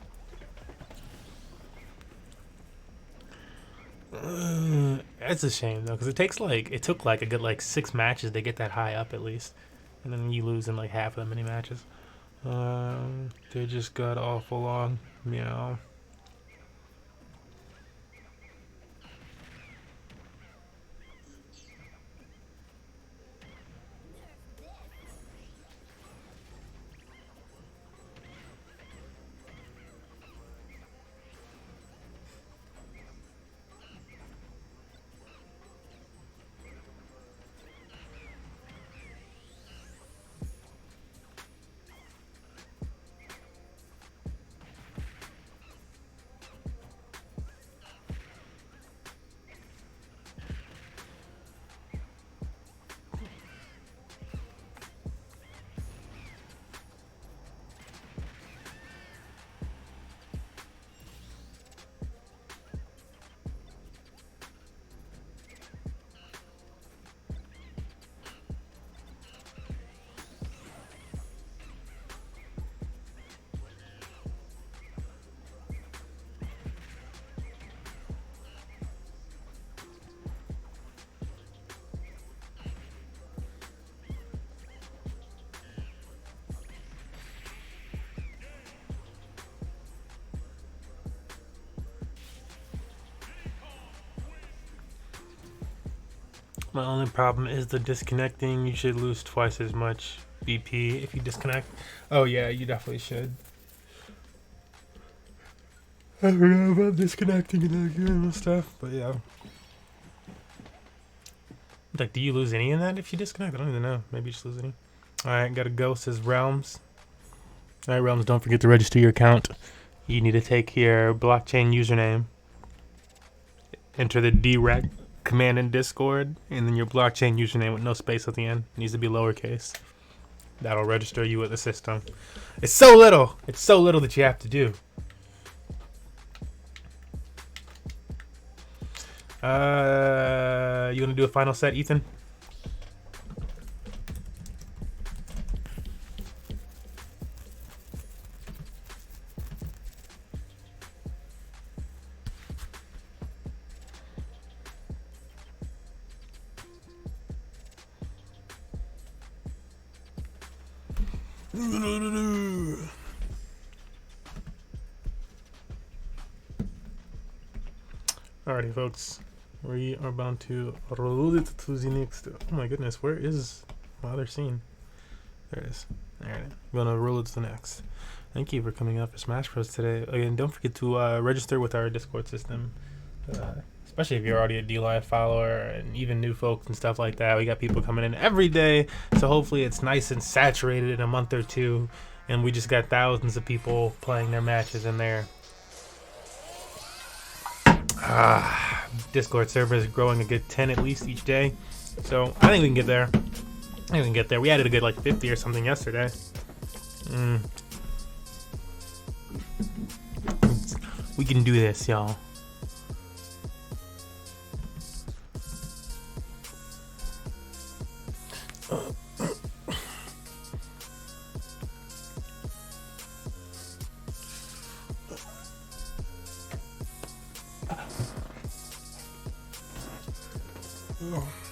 It's a shame though, because it took like a good like 6 matches to get that high up at least. And then you lose in like half of the many matches. They just got awful long. Meow. My only problem is the disconnecting. You should lose twice as much BP if you disconnect. Oh yeah, you definitely should. I forgot about disconnecting and that kind of stuff, but yeah. Like, do you lose any in that if you disconnect? I don't even know. Maybe you just lose any. Alright, gotta go, says Realms. Alright, Realms, don't forget to register your account. You need to take your blockchain username. Enter the DREC command in Discord, and then your blockchain username with no space at the end. It needs to be lowercase. That'll register you with the system. It's so little. It's so little that you have to do. You gonna do a final set, Ethan? Alrighty, folks. We are bound to roll it to the next. Oh my goodness, where is my other scene? There it is. Alright, I'm gonna roll it to the next. Thank you for coming out for Smash Bros today. Again, don't forget to register with our Discord system. Especially if you're already a D-Live follower and even new folks and stuff like that. We got people coming in every day, so hopefully it's nice and saturated in a month or two. And we just got thousands of people playing their matches in there. Discord server is growing a good 10 at least each day. So I think we can get there. We added a good like 50 or something yesterday. We can do this, y'all. Oh.